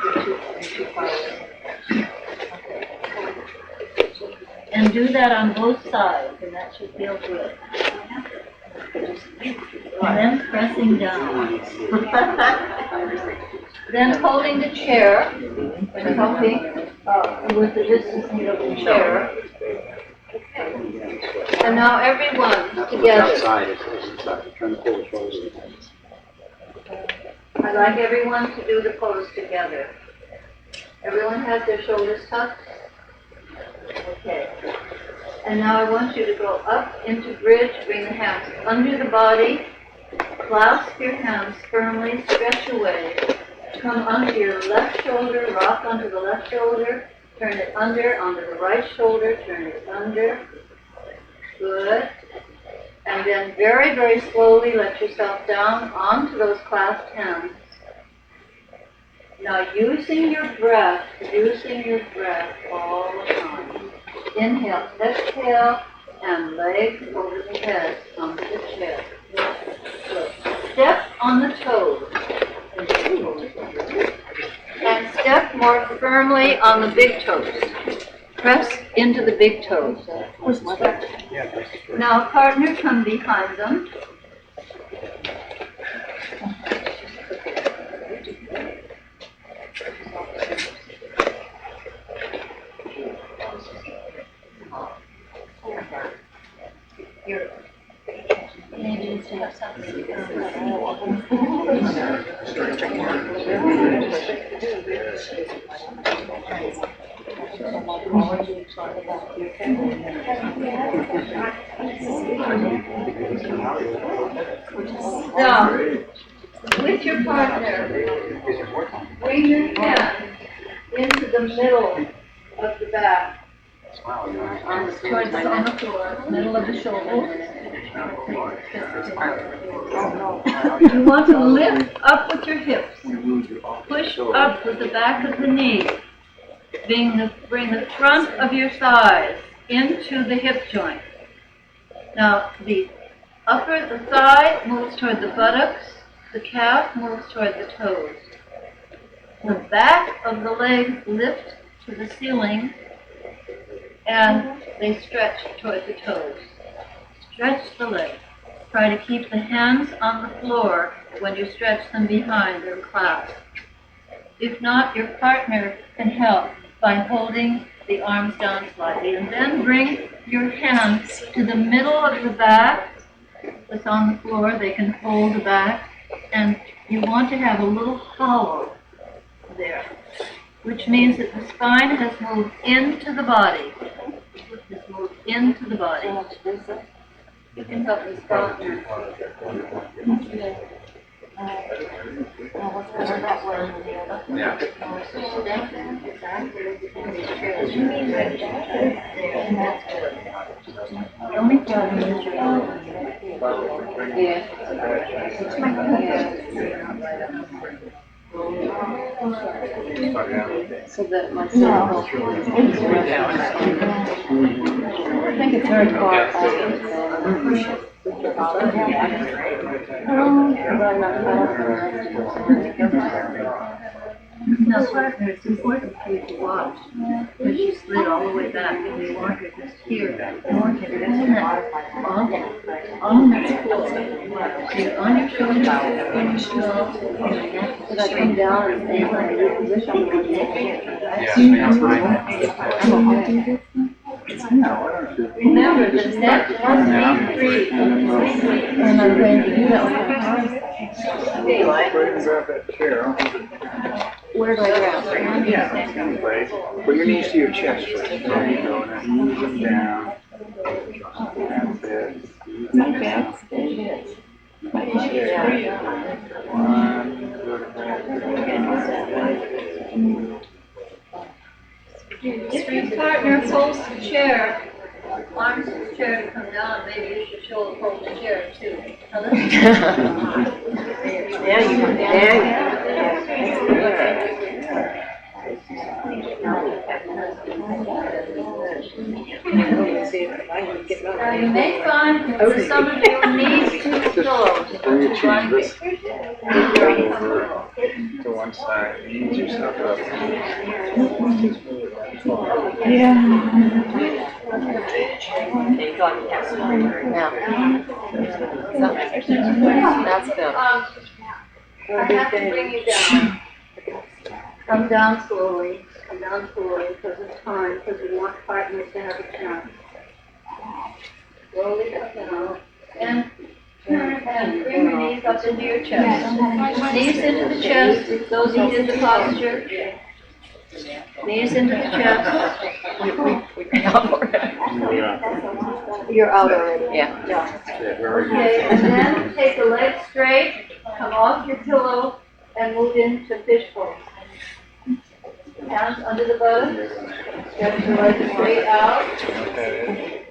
You're too far away. Okay. And do that on both sides, and that should feel good. And then pressing down. Then holding the chair and helping with the distance needle of the chair. And now everyone together. Outside, it's inside. Trying to pull the shoulders. I'd like everyone to do the pose together. Everyone has their shoulders tucked? Okay. And now I want you to go up into bridge, bring the hands under the body, clasp your hands firmly, stretch away, come onto your left shoulder, rock onto the left shoulder, turn it under, onto the right shoulder, turn it under. Good. And then very, very slowly let yourself down onto those clasped hands. Now using your breath all the time. Inhale, exhale, and legs over the head, onto the chest. Good. Step on the toes. And step more firmly on the big toes. Press into the big toes. Now, partner, come behind them. Maybe to have something. Now, with your partner, bring your hand into the middle of the back, towards on the floor, middle of the shoulder. You want to lift up with your hips. Push up with the back of the knee. Bring the front of your thighs into the hip joint. Now, the thigh moves toward the buttocks, the calf moves toward the toes. The back of the legs lift to the ceiling, and they stretch toward the toes. Stretch the legs. Try to keep the hands on the floor when you stretch them behind or clasped. If not, your partner can help by holding the arms down slightly, and then bring your hands to the middle of the back that's on the floor. They can hold the back, and you want to have a little hollow there, which means that the spine has moved into the body. It's moved into the body. You can help me stop now. The only problem is your elbow. So that my cervical I think it's very far. Now, partner, it's important for you to watch when she slid all the way back, and you want her just here. You want her to isn't that on the floor. So you're on your shoulders, on your shoulders. So that come down and stay in your position. Remember, the neck must be free. And I'm going to do that. Grab that chair. Where do I grab? Yeah. Put your knees to your chest first. There you go. Now ease them down. That's it. My back's dead. My If your partner pulls the chair, arms the chair to come down, maybe you should shoulder pull the chair too. Now you may find that some of you need two pillows. Bring your cheese to one side. Ease yourself up. That's good. I have to bring you down. Come down slowly, because it's time, because we want partners to have a chance. Slowly come down, and turn and bring your knees up into your chest. Knees into the chest, those knees into posture. Knees into the chest. You're out already. Yeah. Okay, and then take the legs straight, come off your pillow, and move into fish pose. Hands under the buttocks, stretch your legs straight out.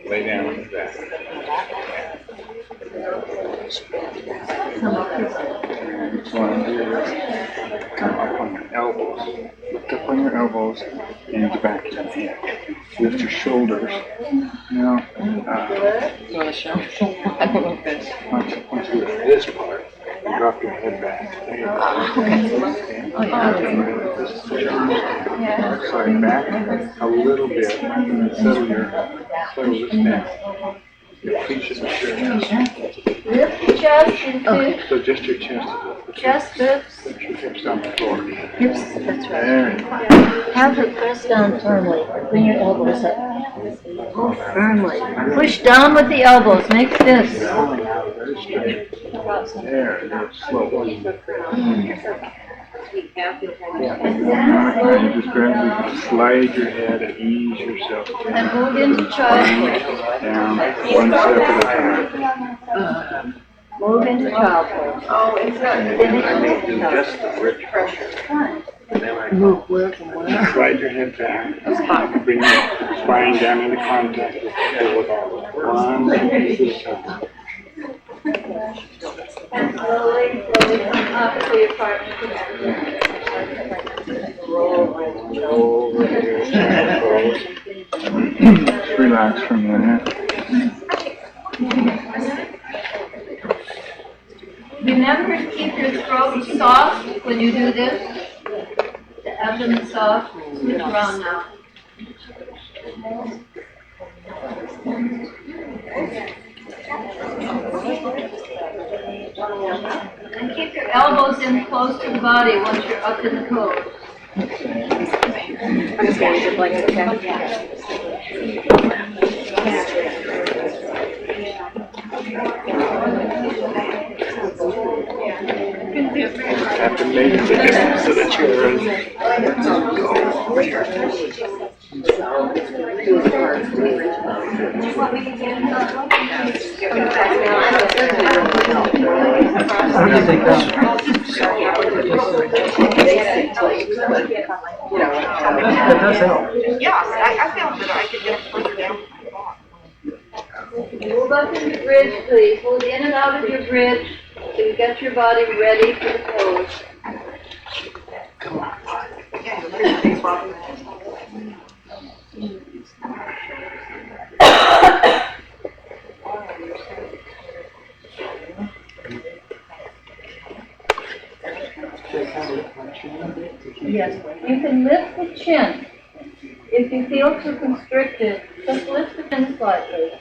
Lay down on the back. Come up your Next one is come up on your elbows. Lift up on your elbows and back to the head. Lift your shoulders. Now, You want to show? I don't know this. once you lift this part, you drop your head back. There you go. Okay. Oh, yeah. This is your arms. Slide back a little bit. Settle this down. Your feet should be straight. lift the chest into So just your chest is lifted. chest lifts. Lift your hips on the floor. Hips, that's right. There you go. Have her press down firmly. Bring your elbows up. Oh, firmly. Push down with the elbows. Make this. Very straight. There, it is. Slowly. And then Now slowly you just gradually slide your head and ease yourself and move into child pose. down one step at a time. Move into child pose. Oh, it's I may do just the rich pressure. Move where from where? Slide your head back. Bring your spine down into contact with the floor. One piece at a time. And slowly come up to your partner. Relax for a minute. Remember to keep your throat soft when you do this. The abdomen soft. Switch around now. And keep your elbows in close to the body once you're up in the pose. I'm just going to blanket, okay? Have to make the difference to the children. That does help. Yeah, I found that I could just put it down. Move up in your bridge, please. Move in and out of your bridge so you get your body ready for the pose. Yeah, you look at the baseball. Yes. You can lift the chin. If you feel too constricted, just lift the chin slightly.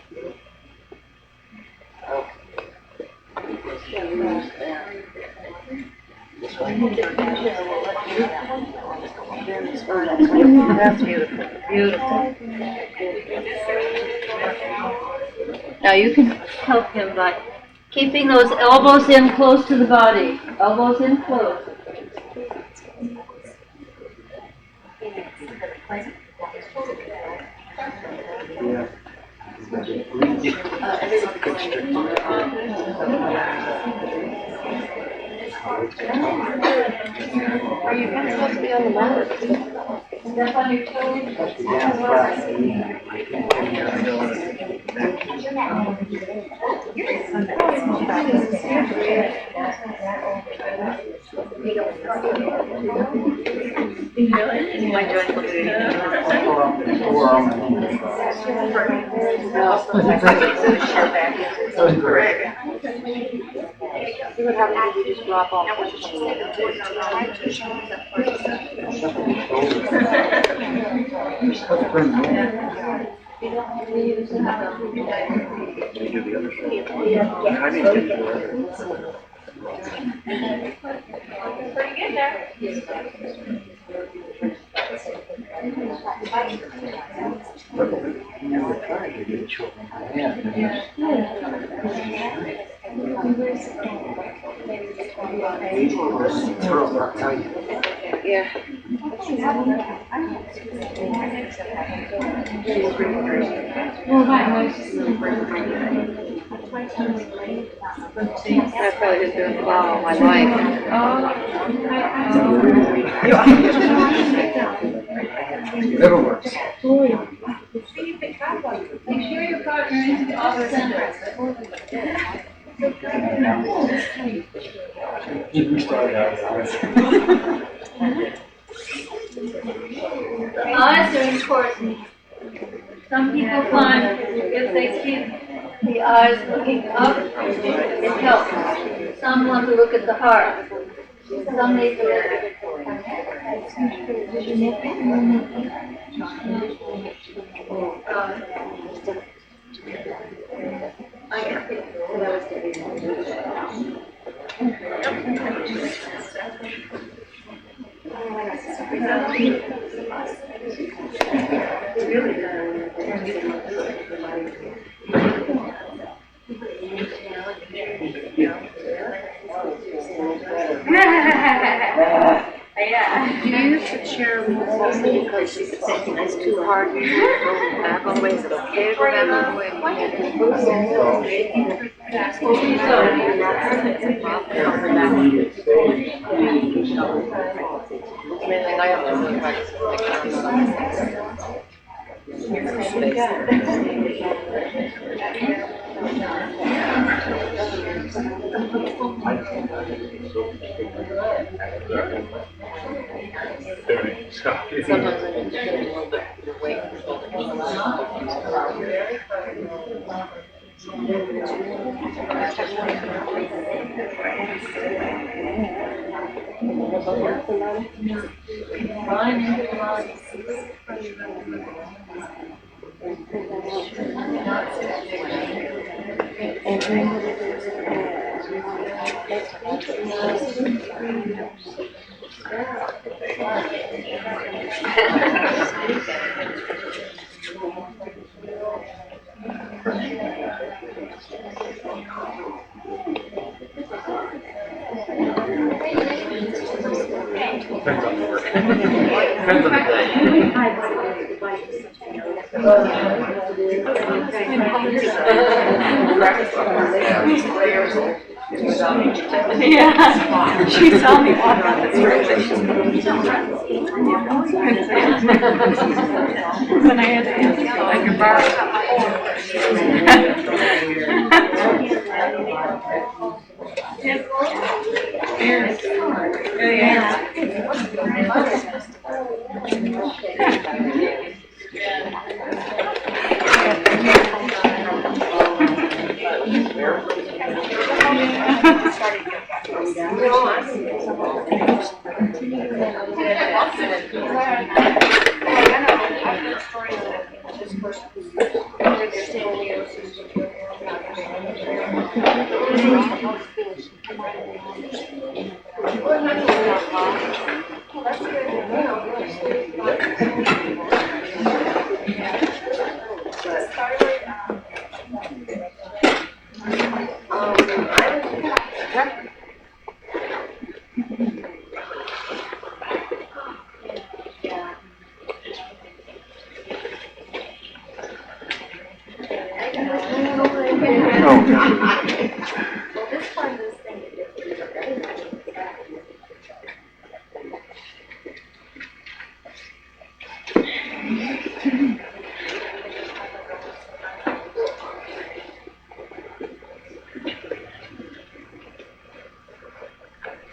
That's beautiful. Beautiful. Now you can help him by keeping those elbows in close to the body. Elbows in close. Are you not supposed to be on the mat? Step on your toes. My joint will do See what happens if you just drop off. Pretty good there. Yeah. That's probably just doing the ball all my life. Never works. Make sure your partner is off center. Eyes are important. Some people find if they keep the eyes looking up, it helps. Some want to look at the heart. Some need to look at Do you use the chair mostly because it's too hard to go back all the way? Is it okay to go back all the way? Mainly I have to really practice Sometimes I need to put a little bit of weight in the Depends on the work. Depends on the day. Yeah, she saw me walk out this room. And I had to answer like a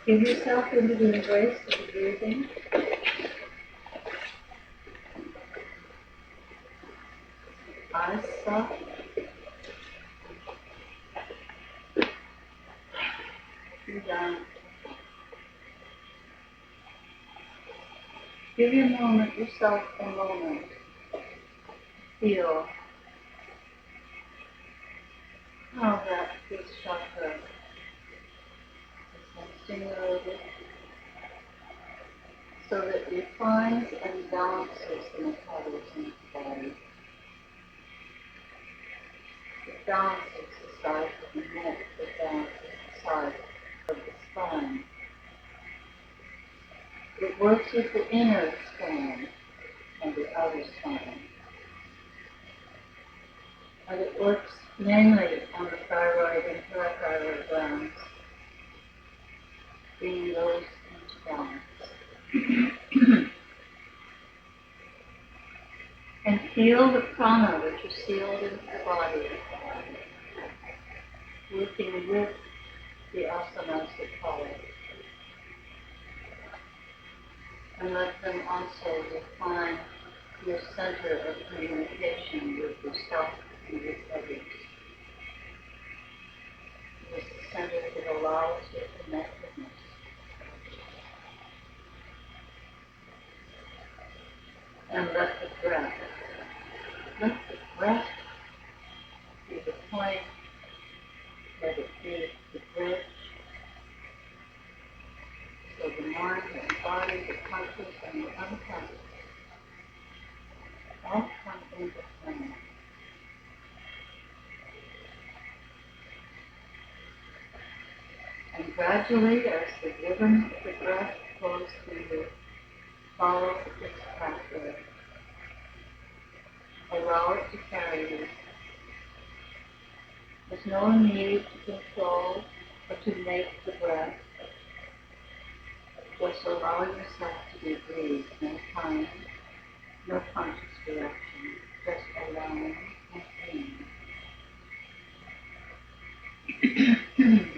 Give yourself into the embrace of the breathing. Eyes soft. You're done. Give yourself a moment. Feel how that fifth chakra is stimulated so that it refines and balances the metabolism of the body. It balances the size of the neck, it balances the size of the spine. It works with the inner spine and the outer spine. And it works mainly on the thyroid and parathyroid glands, bringing those into balance. And feel the prana which is sealed into the body, working with the asanas that follow. And let them also refine your center of communication with yourself and with others. It is the center that allows your connectedness. And let the breath be the point, let it be the bridge. So the mind, the body, the conscious, and the unconscious all come into play. And gradually, as the rhythm of the breath flows through you, follow its pathway. Allow it to carry you. There's no need to control or to make the breath. Just allow yourself to be breathed, no time, no conscious direction, just allowing and being.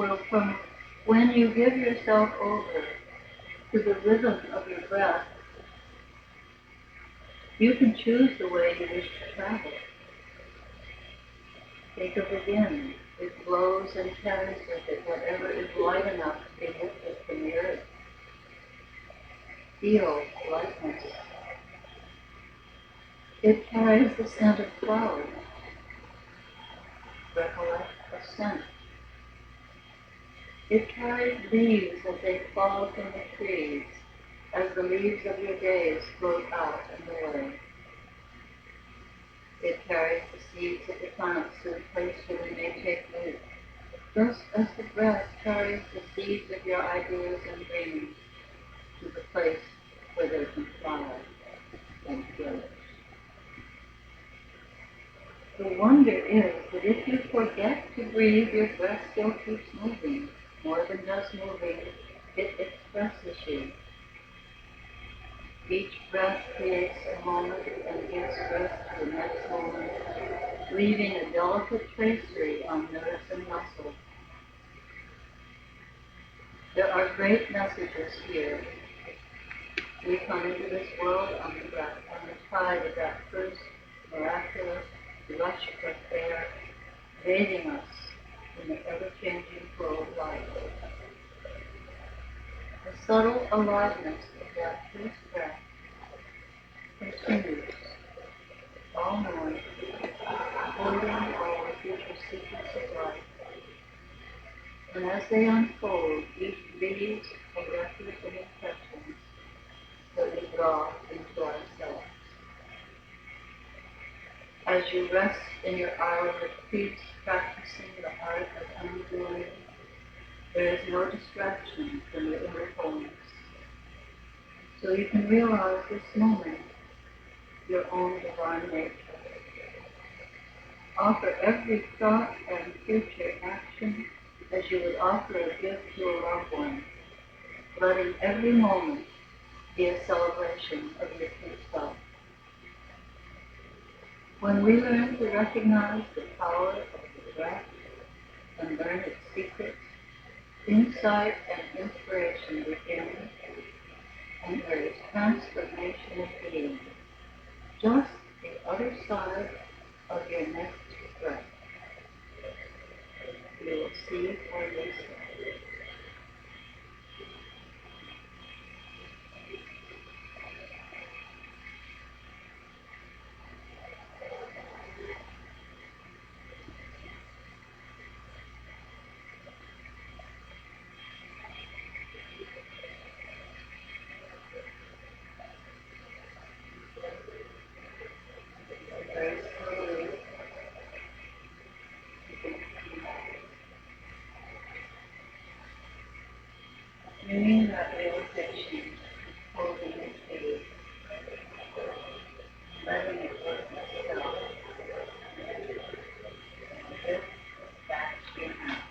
Well, from when you give yourself over to the rhythm of your breath, you can choose the way you wish to travel. Think of it in. It blows and carries with it whatever is light enough to be lifted from the earth. Feel lightness. It carries the scent of flowers. Recollect a scent. It carries leaves as they fall from the trees, as the leaves of your days float out and away. It carries the seeds of the plants to the place where they may take root, just as the breath carries the seeds of your ideas and dreams to the place where they can flower and flourish. The wonder is that if you forget to breathe, your breath still keeps moving. More than just moving, it expresses you. Each breath creates a moment and gives birth to the next moment, leaving a delicate tracery on nerves and muscle. There are great messages here. We come into this world on the tide of that first miraculous rush of air, bathing us in the ever-changing flow of life. The subtle aliveness of that first breath continues, all-knowing, holding all the future secrets of life. And as they unfold, each leaves a record of impressions that we draw into ourselves. As you rest in your hour of peace, practicing the art of undoing, there is no distraction from your inner wholeness. So you can realize this moment, your own divine nature. Offer every thought and future action as you would offer a gift to a loved one, letting every moment be a celebration of your true self. When we learn to recognize the power of the breath and learn its secrets, insight and inspiration begin, and there is transformation of being, just the other side of your next breath. You will see for yourself. Very slowly, bringing that realization, holding it steady, letting it work itself, lift back to your hand.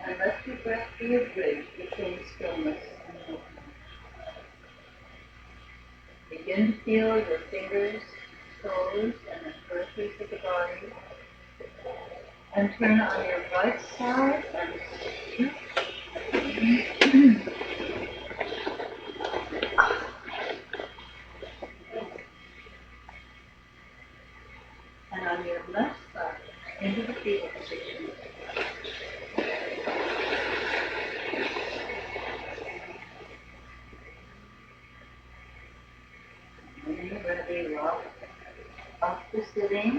And let your breath be a bridge between stillness and movement. Begin to feel your fingers, toes, and the peripheries of the body. And turn on your right side and and on your left side into the fetal position. When you're ready, rock up to sitting.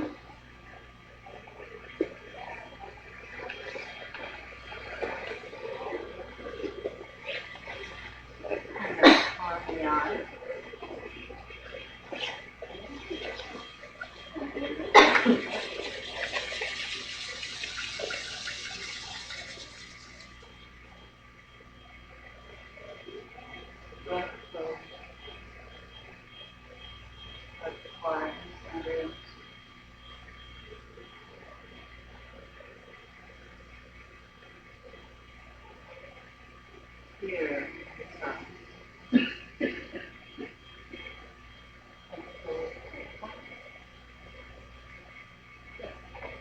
And then calm the eyes. Breath flow. Like the quietness under it. Here, the sun.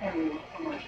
And we will come on.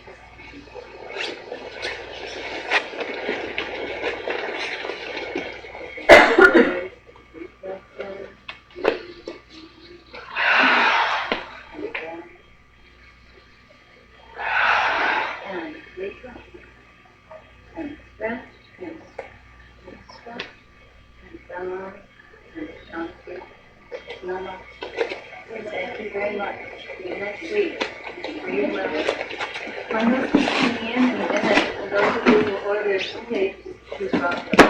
here's the tape, she's dropped it.